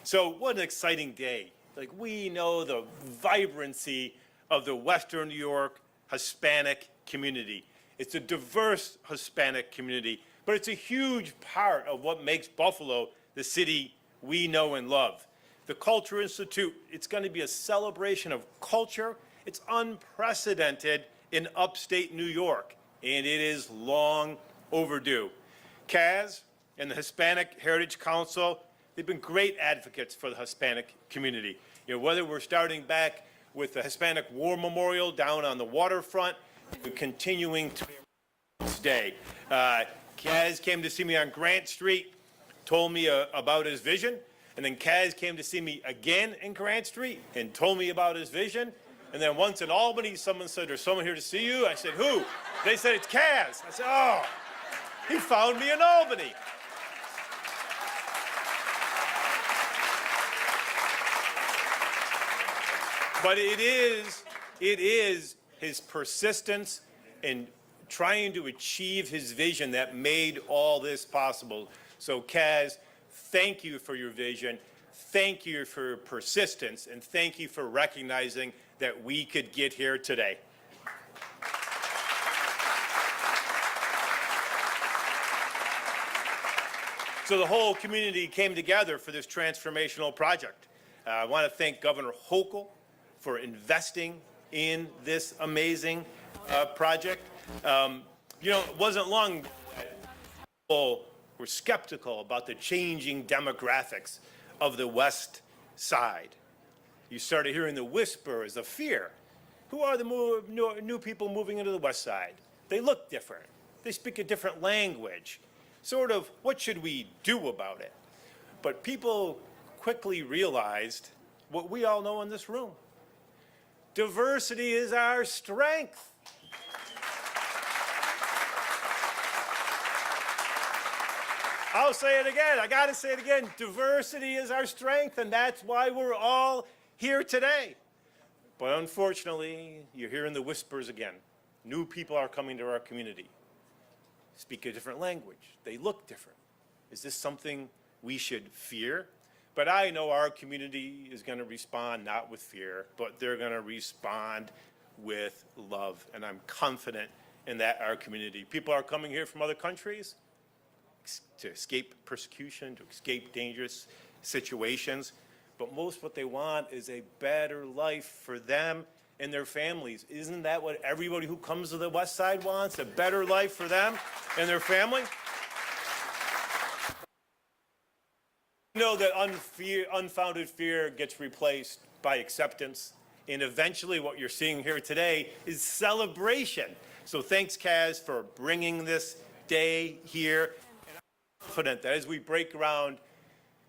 So what an exciting day. Like, we know the vibrancy of the Western New York Hispanic community. It's a diverse Hispanic community, but it's a huge part of what makes Buffalo the city we know and love. The Cultural Institute, it's going to be a celebration of culture. It's unprecedented in upstate New York, and it is long overdue. Kaz and the Hispanic Heritage Council, they've been great advocates for the Hispanic community. You know, whether we're starting back with the Hispanic War Memorial down on the waterfront, and continuing to today. Kaz came to see me on Grant Street, told me about his vision, and then Kaz came to see me again in Grant Street and told me about his vision. And then once in Albany, someone said, "There's someone here to see you." I said, "Who?" They said, "It's Kaz." I said, "Oh, he found me in Albany." But it is his persistence in trying to achieve his vision that made all this possible. So Kaz, thank you for your vision, thank you for your persistence, and thank you for recognizing that we could get here today. So the whole community came together for this transformational project. I want to thank Governor Hochul for investing in this amazing project. You know, it wasn't long that people were skeptical about the changing demographics of the West Side. You started hearing the whispers, the fear. Who are the new people moving into the West Side? They look different. They speak a different language. Sort of, what should we do about it? But people quickly realized what we all know in this room. Diversity is our strength. I'll say it again. I got to say it again. Diversity is our strength, and that's why we're all here today. But unfortunately, you're hearing the whispers again. New people are coming to our community, speak a different language. They look different. Is this something we should fear? But I know our community is going to respond not with fear, but they're going to respond with love. And I'm confident in that, our community. People are coming here from other countries to escape persecution, to escape dangerous situations. But most what they want is a better life for them and their families. Isn't that what everybody who comes to the West Side wants? A better life for them and their family? You know that unfounded fear gets replaced by acceptance. And eventually what you're seeing here today is celebration. So thanks, Kaz, for bringing this day here. And I'm confident that as we break ground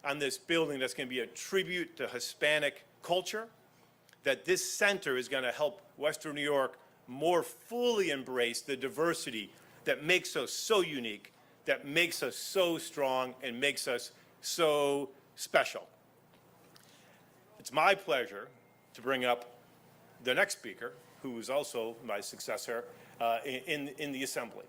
on this building that's going to be a tribute to Hispanic culture, that this center is going to help Western New York more fully embrace the diversity that makes us so unique, that makes us so strong, and makes us so special. It's my pleasure to bring up the next speaker, who is also my successor in the Assembly.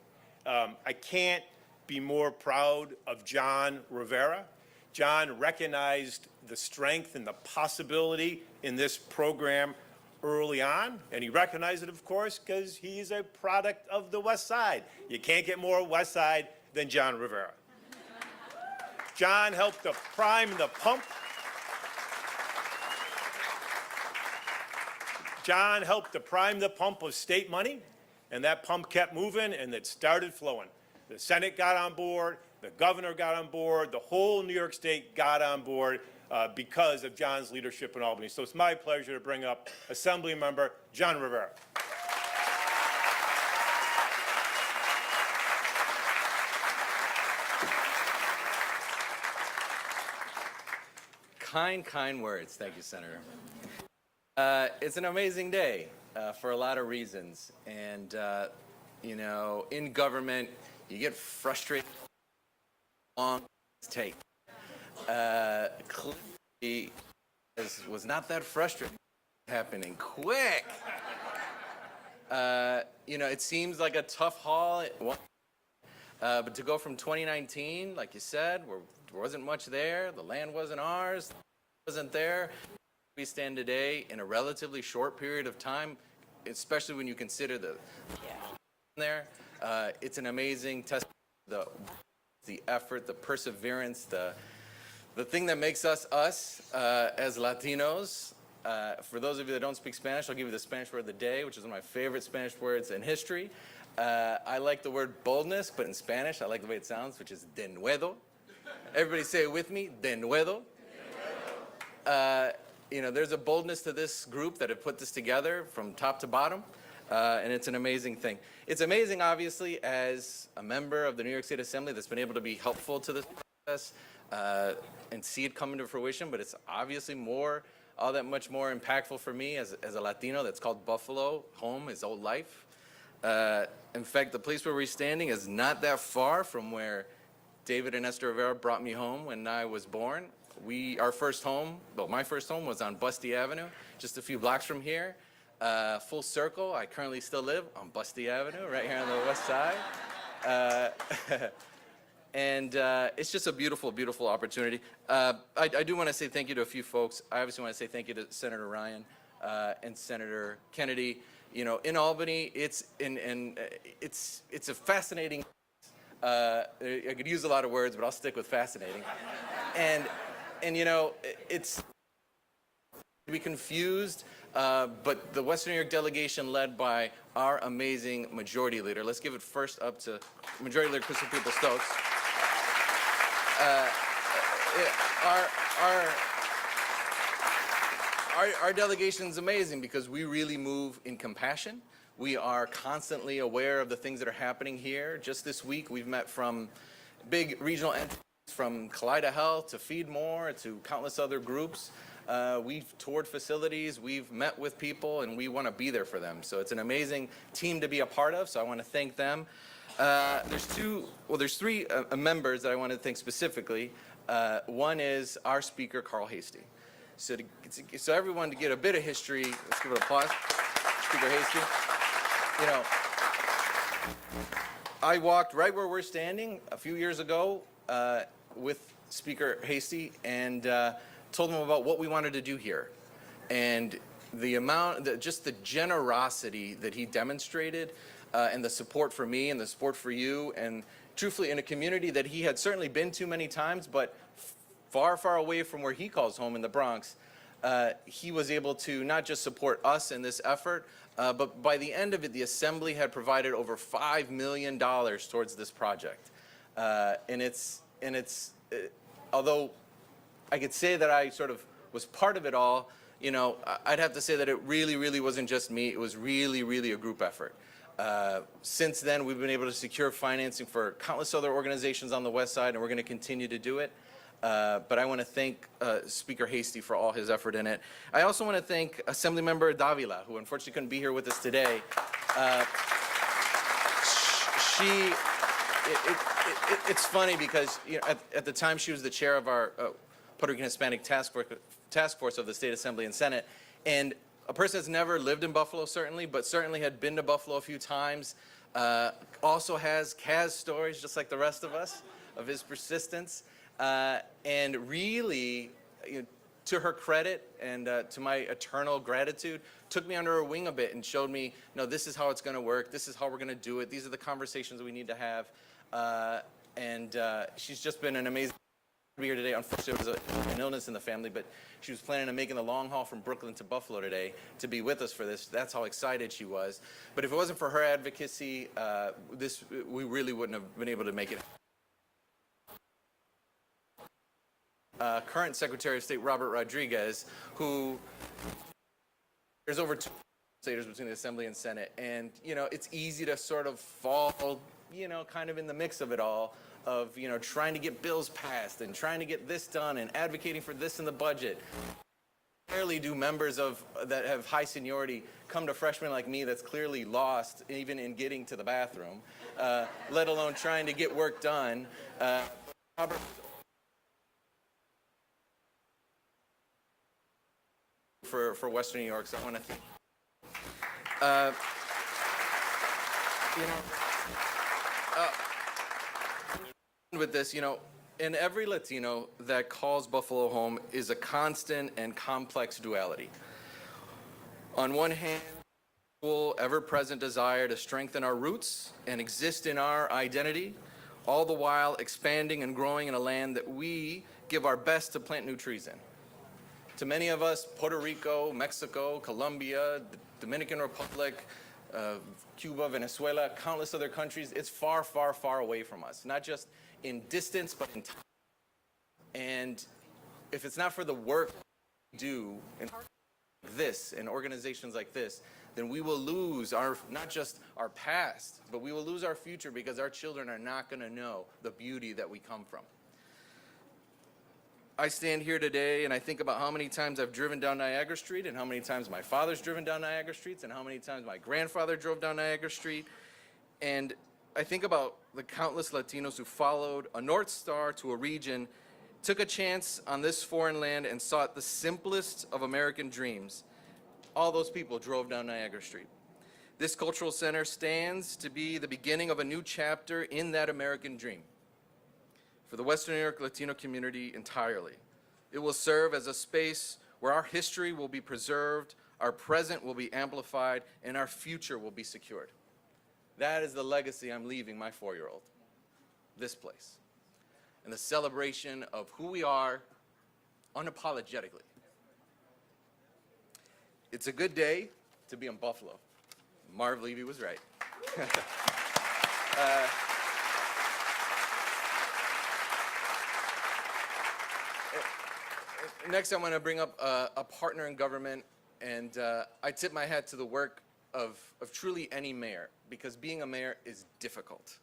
I can't be more proud of John Rivera. John recognized the strength and the possibility in this program early on, and he recognized it, of course, because he's a product of the West Side. You can't get more West Side than John Rivera. John helped to prime the pump. John helped to prime the pump of state money, and that pump kept moving, and it started flowing. The Senate got on board, the governor got on board, the whole New York State got on board because of John's leadership in Albany. So it's my pleasure to bring up Assembly Member John Rivera. Kind words. Thank you, Senator. It's an amazing day for a lot of reasons. And, you know, in government, you get frustrated how long it's take. Clearly, was not that frustrating. happening quick. It seems like a tough haul, but to go from 2019, like you said, where there wasn't much there, the land wasn't ours, wasn't there. We stand today in a relatively short period of time, especially when you consider the there. It's an amazing testament to the effort, the perseverance, the thing that makes us as Latinos. For those of you that don't speak Spanish, I'll give you the Spanish word of the day, which is one of my favorite Spanish words in history. I like the word boldness, but in Spanish, I like the way it sounds, which is de nuevo. Everybody say it with me, de nuevo. There's a boldness to this group that have put this together from top to bottom, and it's an amazing thing. It's amazing, obviously, as a member of the New York State Assembly that's been able to be helpful to this process and see it come into fruition, but it's obviously all that much more impactful for me as a Latino that's called Buffalo, home, his old life. In fact, the place where we're standing is not that far from where David and Esther Rivera brought me home when I was born. My first home was on Busty Avenue, just a few blocks from here. Full circle, I currently still live on Busty Avenue, right here on the west side. And it's just a beautiful, beautiful opportunity. I do want to say thank you to a few folks. I obviously want to say thank you to Senator Ryan and Senator Kennedy. In Albany, it's a fascinating. I could use a lot of words, but I'll stick with fascinating. And it's to be confused, but the Western New York delegation led by our amazing majority leader. Let's give it first up to Majority Leader Crystal Stokes. Our delegation's amazing because we really move in compassion. We are constantly aware of the things that are happening here. Just this week, we've met from big regional entities, from Kaleida Health to Feed More to countless other groups. We've toured facilities, we've met with people, and we want to be there for them. So it's an amazing team to be a part of, so I want to thank them. There's three members that I want to thank specifically. One is our speaker, Carl Hastie. So everyone, to get a bit of history, let's give it applause. Speaker Hastie. I walked right where we're standing a few years ago with Speaker Hastie and told him about what we wanted to do here. And just the generosity that he demonstrated and the support for me and the support for you, and truthfully in a community that he had certainly been to many times, but far, far away from where he calls home in the Bronx, he was able to not just support us in this effort, but by the end of it, the Assembly had provided over $5 million towards this project. Although I could say that I sort of was part of it all, I'd have to say that it really, really wasn't just me. It was really, really a group effort. Since then, we've been able to secure financing for countless other organizations on the West Side, and we're going to continue to do it. But I want to thank Speaker Hastie for all his effort in it. I also want to thank Assemblymember Davila, who unfortunately couldn't be here with us today. It's funny because at the time she was the chair of our Puerto Rican Hispanic Task Force of the State Assembly and Senate, and a person that's never lived in Buffalo, certainly, but certainly had been to Buffalo a few times, also has Kaz stories, just like the rest of us, of his persistence. And really, to her credit and to my eternal gratitude, took me under her wing a bit and showed me, this is how it's going to work. This is how we're going to do it. These are the conversations we need to have. And she's just been an amazing to be here today. Unfortunately, there was an illness in the family, but she was planning on making the long haul from Brooklyn to Buffalo today to be with us for this. That's how excited she was. But if it wasn't for her advocacy, we really wouldn't have been able to make it. Current Secretary of State Robert Rodriguez, who there's over 2 legislators between the Assembly and Senate, and it's easy to sort of fall, kind of in the mix of it all, of trying to get bills passed and trying to get this done and advocating for this in the budget. Rarely do members that have high seniority come to freshmen like me that's clearly lost even in getting to the bathroom, let alone trying to get work done. Robert for Western New York, so I want to thank with this, in every Latino that calls Buffalo home is a constant and complex duality. On one hand, ever-present desire to strengthen our roots and exist in our identity, all the while expanding and growing in a land that we give our best to plant new trees in. To many of us, Puerto Rico, Mexico, Colombia, the Dominican Republic, Cuba, Venezuela, countless other countries, it's far, far, far away from us, not just in distance, but in time. And if it's not for the work we do in this, in organizations like this, then we will lose not just our past, but we will lose our future because our children are not going to know the beauty that we come from. I stand here today and I think about how many times I've driven down Niagara Street and how many times my father's driven down Niagara Street and how many times my grandfather drove down Niagara Street. And I think about the countless Latinos who followed a North Star to a region, took a chance on this foreign land and sought the simplest of American dreams. All those people drove down Niagara Street. This cultural center stands to be the beginning of a new chapter in that American dream for the Western New York Latino community entirely. It will serve as a space where our history will be preserved, our present will be amplified, and our future will be secured. That is the legacy I'm leaving my 4-year-old, this place, and the celebration of who we are unapologetically. It's a good day to be in Buffalo. Marv Levy was right. Next, I'm going to bring up a partner in government, and I tip my hat to the work of truly any mayor, because being a mayor is difficult.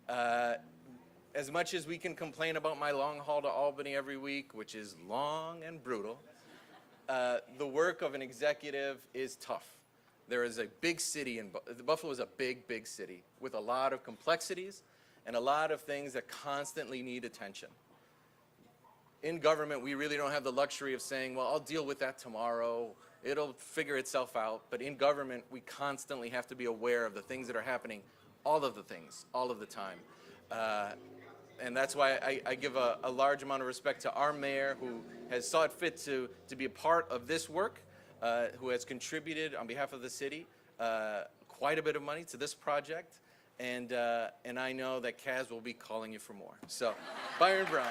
As much as we can complain about my long haul to Albany every week, which is long and brutal, the work of an executive is tough. There is a big city, Buffalo is a big, big city with a lot of complexities and a lot of things that constantly need attention. In government, we really don't have the luxury of saying, well, I'll deal with that tomorrow. It'll figure itself out. But in government, we constantly have to be aware of the things that are happening, all of the things, all of the time. And that's why I give a large amount of respect to our mayor, who has saw it fit to be a part of this work, who has contributed on behalf of the city quite a bit of money to this project. And I know that Kaz will be calling you for more. So, Byron Brown.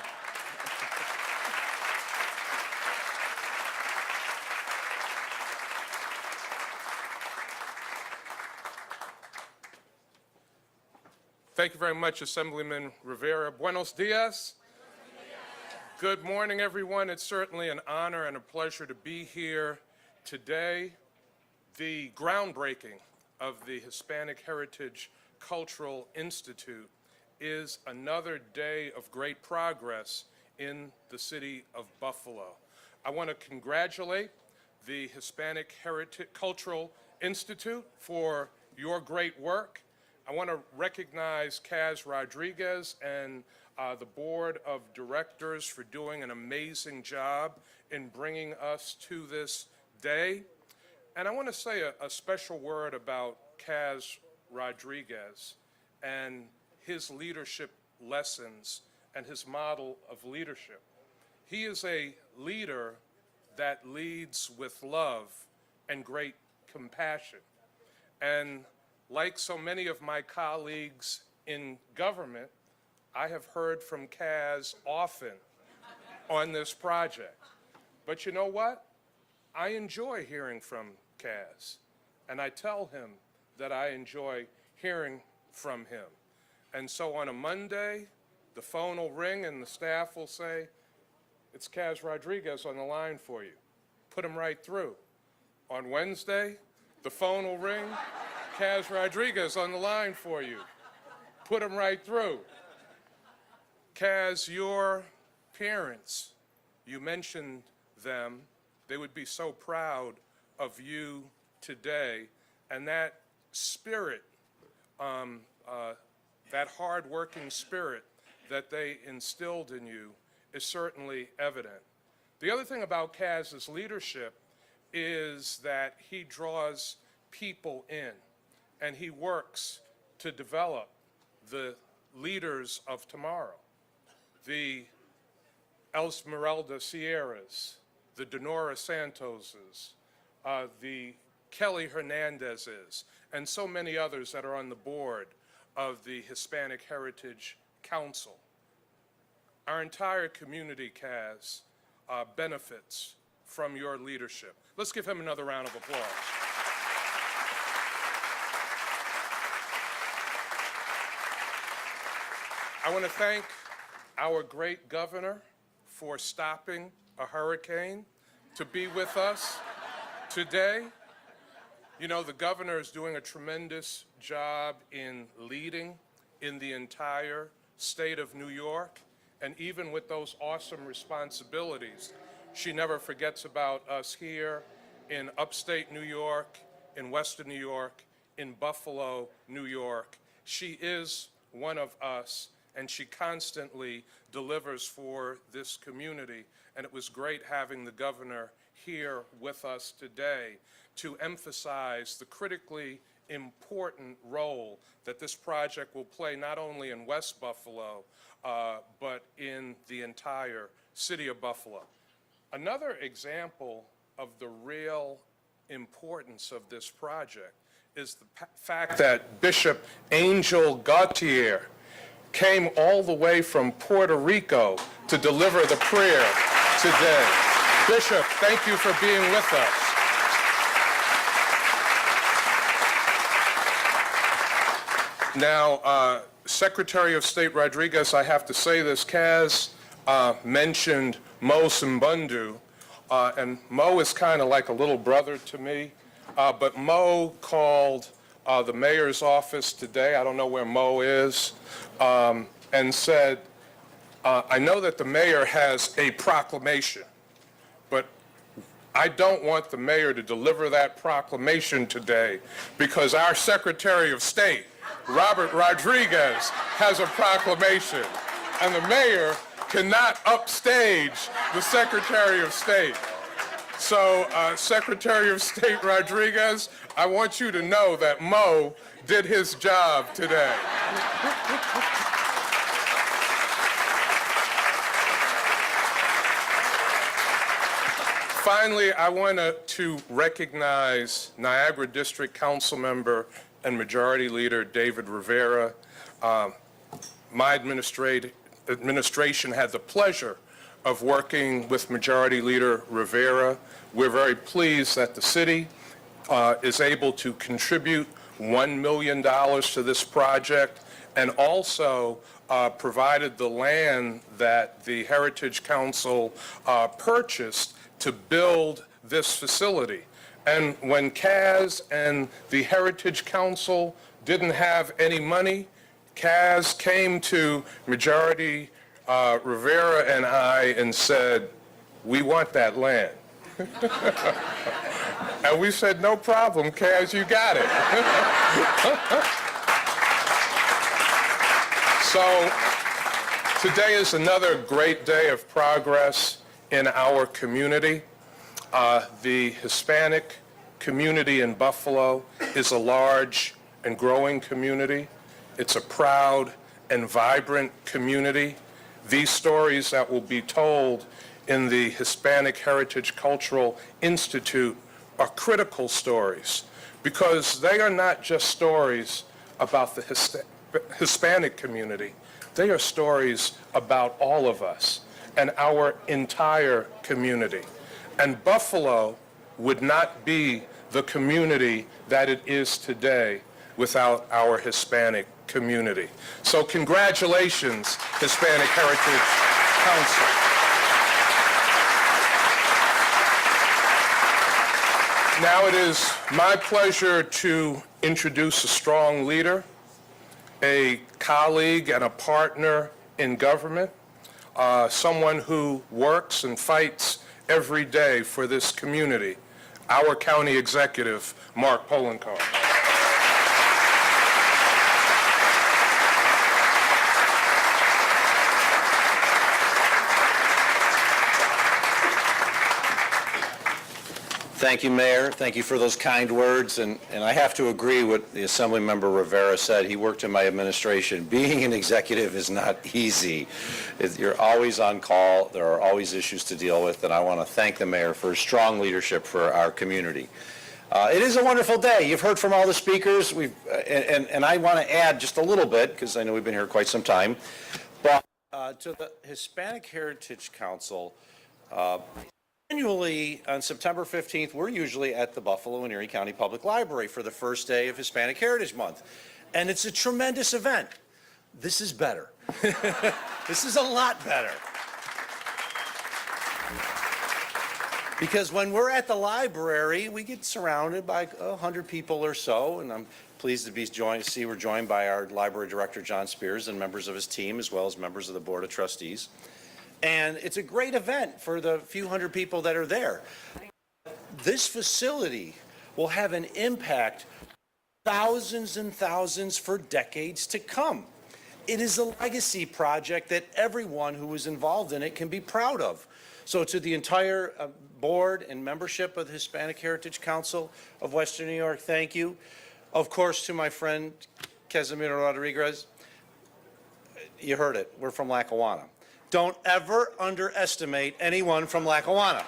Thank you very much, Assemblyman Rivera. Buenos dias. Good morning, everyone. It's certainly an honor and a pleasure to be here today. The groundbreaking of the Hispanic Heritage Cultural Institute is another day of great progress in the city of Buffalo. I want to congratulate the Hispanic Heritage Cultural Institute for your great work. I want to recognize Kaz Rodriguez and the board of directors for doing an amazing job in bringing us to this day. And I want to say a special word about Kaz Rodriguez and his leadership lessons and his model of leadership. He is a leader that leads with love and great compassion. And like so many of my colleagues in government, I have heard from Kaz often on this project. But you know what? I enjoy hearing from Kaz, and I tell him that I enjoy hearing from him. And so on a Monday, the phone will ring and the staff will say, "It's Kaz Rodriguez on the line for you." Put him right through. On Wednesday, the phone will ring, "Kaz Rodriguez on the line for you." Put him right through. Kaz, your parents, you mentioned them. They would be so proud of you today. And that spirit, that hard-working spirit that they instilled in you is certainly evident. The other thing about Kaz's leadership is that he draws people in, and he works to develop the leaders of tomorrow, the Esmeralda Sierras, the Denora Santoses, the Kelly Hernandezes, and so many others that are on the board of the Hispanic Heritage Council. Our entire community, Kaz, benefits from your leadership. Let's give him another round of applause. I want to thank our great governor for stopping a hurricane to be with us today. You know, the governor is doing a tremendous job in leading in the entire state of New York, and even with those awesome responsibilities, she never forgets about us here in upstate New York, in Western New York, in Buffalo, New York. She is one of us, and she constantly delivers for this community. And it was great having the governor here with us today to emphasize the critically important role that this project will play not only in West Buffalo, but in the entire city of Buffalo. Another example of the real importance of this project is the fact that Bishop Angel Gautier came all the way from Puerto Rico to deliver the prayer today. Bishop, thank you for being with us. Now, Secretary of State Rodriguez, I have to say this, Kaz mentioned Mo Simbundu, and Mo is kind of like a little brother to me, but Mo called the mayor's office today, I don't know where Mo is, and said, I know that the mayor has a proclamation, but I don't want the mayor to deliver that proclamation today because our Secretary of State, Robert Rodriguez, has a proclamation, and the mayor cannot upstage the Secretary of State. So, Secretary of State Rodriguez, I want you to know that Mo did his job today. Finally, I want to recognize Niagara District Council Member and Majority Leader David Rivera. My administration had the pleasure of working with Majority Leader Rivera. We're very pleased that the city is able to contribute $1 million to this project and also provided the land that the Heritage Council purchased to build this facility. And when Kaz and the Heritage Council didn't have any money, Kaz came to Majority Rivera and I and said, we want that land. And we said, no problem, Kaz, you got it. So today is another great day of progress in our community. The Hispanic community in Buffalo is a large and growing community. It's a proud and vibrant community. These stories that will be told in the Hispanic Heritage Cultural Institute are critical stories because they are not just stories about the Hispanic community. They are stories about all of us and our entire community. And Buffalo would not be the community that it is today without our Hispanic community. So congratulations, Hispanic Heritage Council. Now it is my pleasure to introduce a strong leader, a colleague and a partner in government, someone who works and fights every day for this community, our county executive, Mark Polenkar. Thank you, Mayor. Thank you for those kind words. And I have to agree with the Assemblymember Rivera said. He worked in my administration. Being an executive is not easy. You're always on call. There are always issues to deal with. And I want to thank the Mayor for his strong leadership for our community. It is a wonderful day. You've heard from all the speakers. And I want to add just a little bit, because I know we've been here quite some time. But to the Hispanic Heritage Council, annually, on September 15th, we're usually at the Buffalo and Erie County Public Library for the first day of Hispanic Heritage Month. And it's a tremendous event. This is better. This is a lot better. Because when we're at the library, we get surrounded by 100 people or so, and I'm pleased to be we're joined by our library director, John Spears, and members of his team, as well as members of the Board of Trustees. And it's a great event for the few hundred people that are there. This facility will have an impact thousands and thousands for decades to come. It is a legacy project that everyone who is involved in it can be proud of. So to the entire board and membership of the Hispanic Heritage Council of Western New York, thank you. Of course, to my friend Casimiro Rodriguez, you heard it, we're from Lackawanna. Don't ever underestimate anyone from Lackawanna.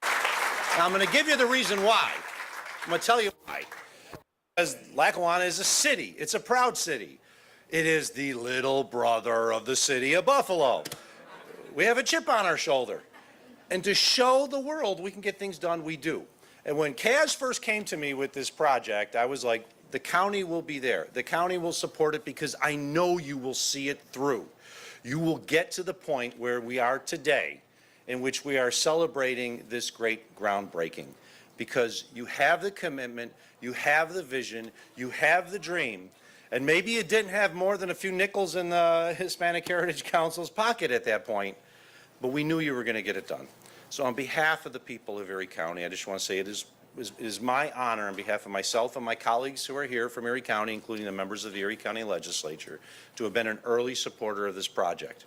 Now, I'm going to give you the reason why. I'm going to tell you why. Because Lackawanna is a city. It's a proud city. It is the little brother of the city of Buffalo. We have a chip on our shoulder. And to show the world we can get things done, we do. And when Kaz first came to me with this project, I was like, the county will be there. The county will support it because I know you will see it through. You will get to the point where we are today, in which we are celebrating this great groundbreaking, because you have the commitment, you have the vision, you have the dream, and maybe you didn't have more than a few nickels in the Hispanic Heritage Council's pocket at that point, but we knew you were going to get it done. So on behalf of the people of Erie County, I just want to say it is my honor on behalf of myself and my colleagues who are here from Erie County, including the members of the Erie County Legislature, to have been an early supporter of this project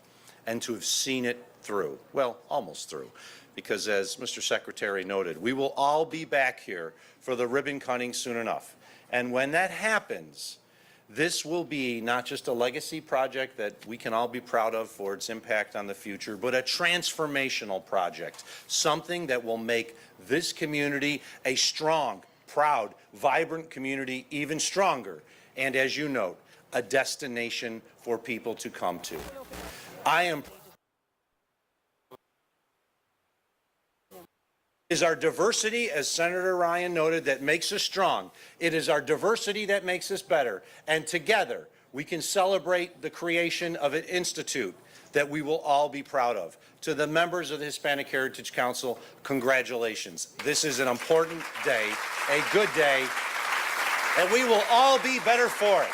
and to have seen it through. Well, almost through, because as Mr. Secretary noted, we will all be back here for the ribbon cutting soon enough. And when that happens, this will be not just a legacy project that we can all be proud of for its impact on the future, but a transformational project, something that will make this community a strong, proud, vibrant community even stronger, and as you note, a destination for people to come to. It is our diversity, as Senator Ryan noted, that makes us strong. It is our diversity that makes us better. And together, we can celebrate the creation of an institute that we will all be proud of. To the members of the Hispanic Heritage Council, congratulations. This is an important day, a good day, and we will all be better for it.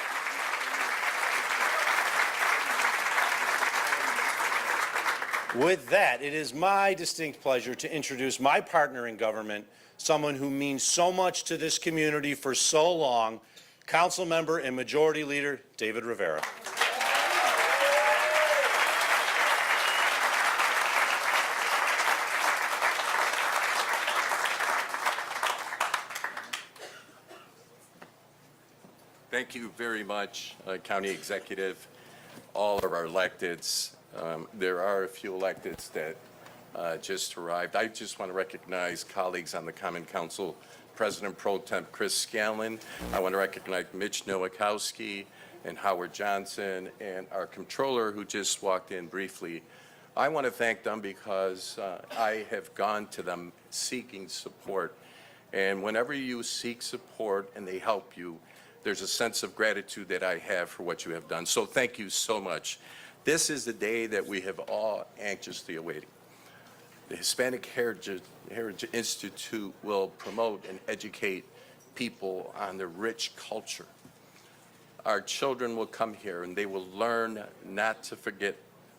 With that, it is my distinct pleasure to introduce my partner in government, someone who means so much to this community for so long, Council Member and Majority Leader David Rivera. Thank you very much, County Executive, all of our electeds. There are a few electeds that just arrived. I just want to recognize colleagues on the Common Council, President Pro Tem Chris Scanlon. I want to recognize Mitch Nowakowski and Howard Johnson and our controller who just walked in briefly. I want to thank them because I have gone to them seeking support. And whenever you seek support and they help you, there's a sense of gratitude that I have for what you have done. So thank you so much. This is the day that we have all anxiously awaited. The Hispanic Heritage Institute will promote and educate people on the rich culture. Our children will come here and they will learn not to forget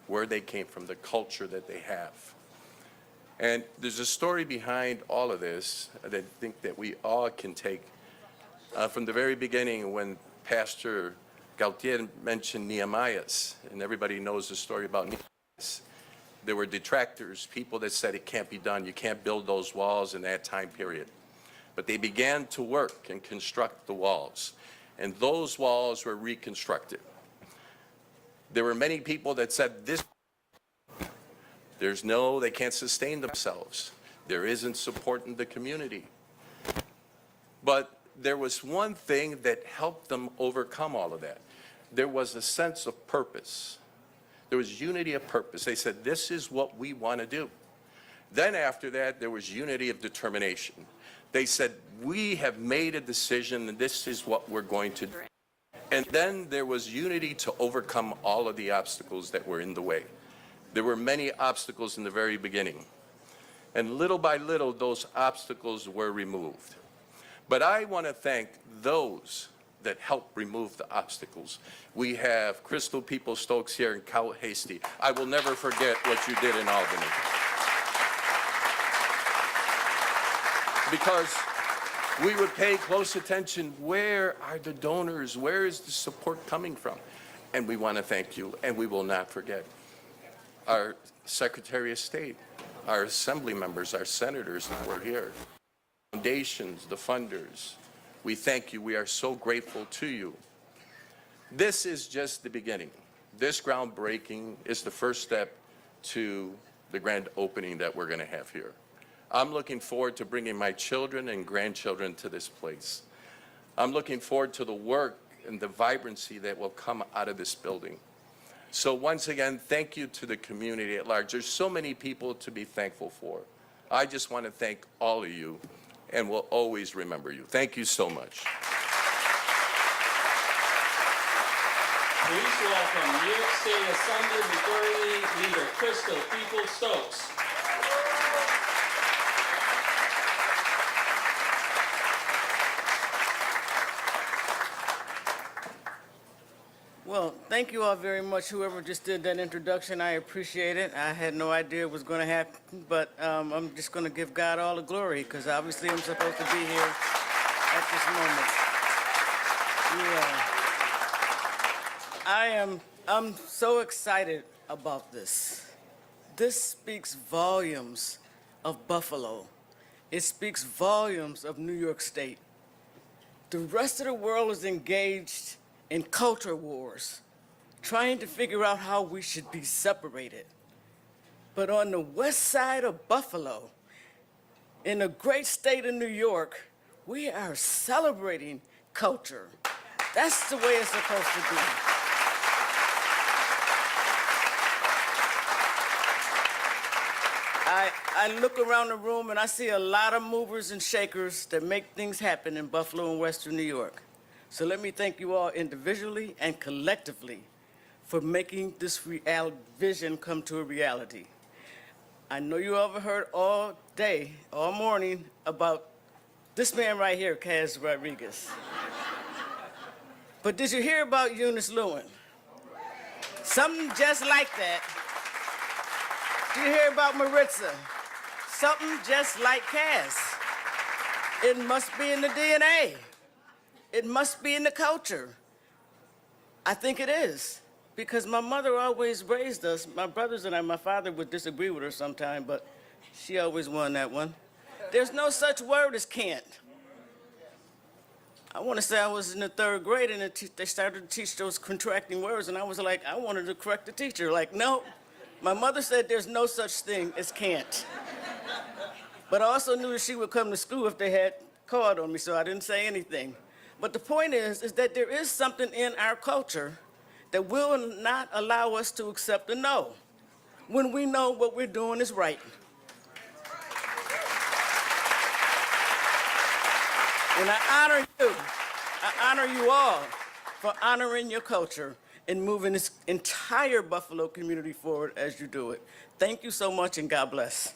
where they came from, the culture that they have. And there's a story behind all of this that I think that we all can take from the very beginning when Pastor Gautier mentioned Nehemiah's, and everybody knows the story about Nehemiah's. There were detractors, people that said it can't be done, you can't build those walls in that time period. But they began to work and construct the walls, and those walls were reconstructed. There were many people that said they can't sustain themselves. There isn't support in the community. But there was one thing that helped them overcome all of that. There was a sense of purpose. There was unity of purpose. They said, this is what we want to do. Then after that, there was unity of determination. They said, we have made a decision and this is what we're going to do. And then there was unity to overcome all of the obstacles that were in the way. There were many obstacles in the very beginning. And little by little, those obstacles were removed. But I want to thank those that helped remove the obstacles. We have Crystal People-Stokes here and Cal Hasty. I will never forget what you did in Albany. Because we would pay close attention, where are the donors? Where is the support coming from? And we want to thank you, and we will not forget our Secretary of State, our assembly members, our senators that were here, foundations, the funders. We thank you. We are so grateful to you. This is just the beginning. This groundbreaking is the first step to the grand opening that we're going to have here. I'm looking forward to bringing my children and grandchildren to this place. I'm looking forward to the work and the vibrancy that will come out of this building. So once again, thank you to the community at large. There's so many people to be thankful for. I just want to thank all of you, and we'll always remember you. Thank you so much. Please welcome New York State Assembly Majority Leader Crystal People-Stokes. Well, thank you all very much, whoever just did that introduction. I appreciate it. I had no idea it was going to happen, but I'm just going to give God all the glory, because obviously I'm supposed to be here at this moment. Yeah. I'm so excited about this. This speaks volumes of Buffalo. It speaks volumes of New York State. The rest of the world is engaged in culture wars, trying to figure out how we should be separated. But on the west side of Buffalo, in the great state of New York, we are celebrating culture. That's the way it's supposed to be. I look around the room and I see a lot of movers and shakers that make things happen in Buffalo and Western New York. So let me thank you all individually and collectively for making this vision come to a reality. I know you all have heard all day, all morning, about this man right here, Kaz Rodriguez. But did you hear about Eunice Lewin? Something just like that. Did you hear about Maritza? Something just like Kaz. It must be in the DNA. It must be in the culture. I think it is, because my mother always raised us. My brothers and I, my father would disagree with her sometime, but she always won that one. There's no such word as can't. I want to say I was in the 3rd grade and they started to teach those contracting words, and I was like, I wanted to correct the teacher. Like, no. My mother said there's no such thing as can't. But I also knew that she would come to school if they had called on me, so I didn't say anything. But the point is that there is something in our culture that will not allow us to accept a no when we know what we're doing is right. And I honor you all for honoring your culture and moving this entire Buffalo community forward as you do it. Thank you so much, and God bless.